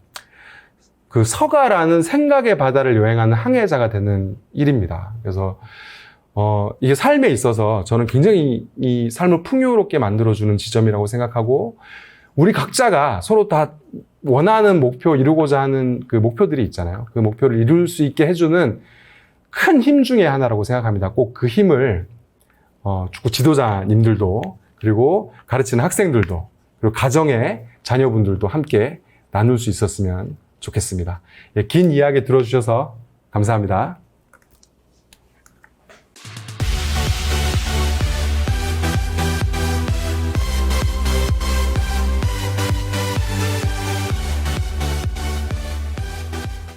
S1: 그 서가라는 생각의 바다를 여행하는 항해자가 되는 일입니다. 그래서 이게 삶에 있어서 저는 굉장히 이 삶을 풍요롭게 만들어주는 지점이라고 생각하고 우리 각자가 서로 다 원하는 목표, 이루고자 하는 그 목표들이 있잖아요. 그 목표를 이룰 수 있게 해주는 큰 힘 중에 하나라고 생각합니다. 꼭 그 힘을 축구 지도자님들도 그리고 가르치는 학생들도 그리고 가정의 자녀분들도 함께 나눌 수 있었으면 좋겠습니다. 긴 이야기 들어주셔서 감사합니다.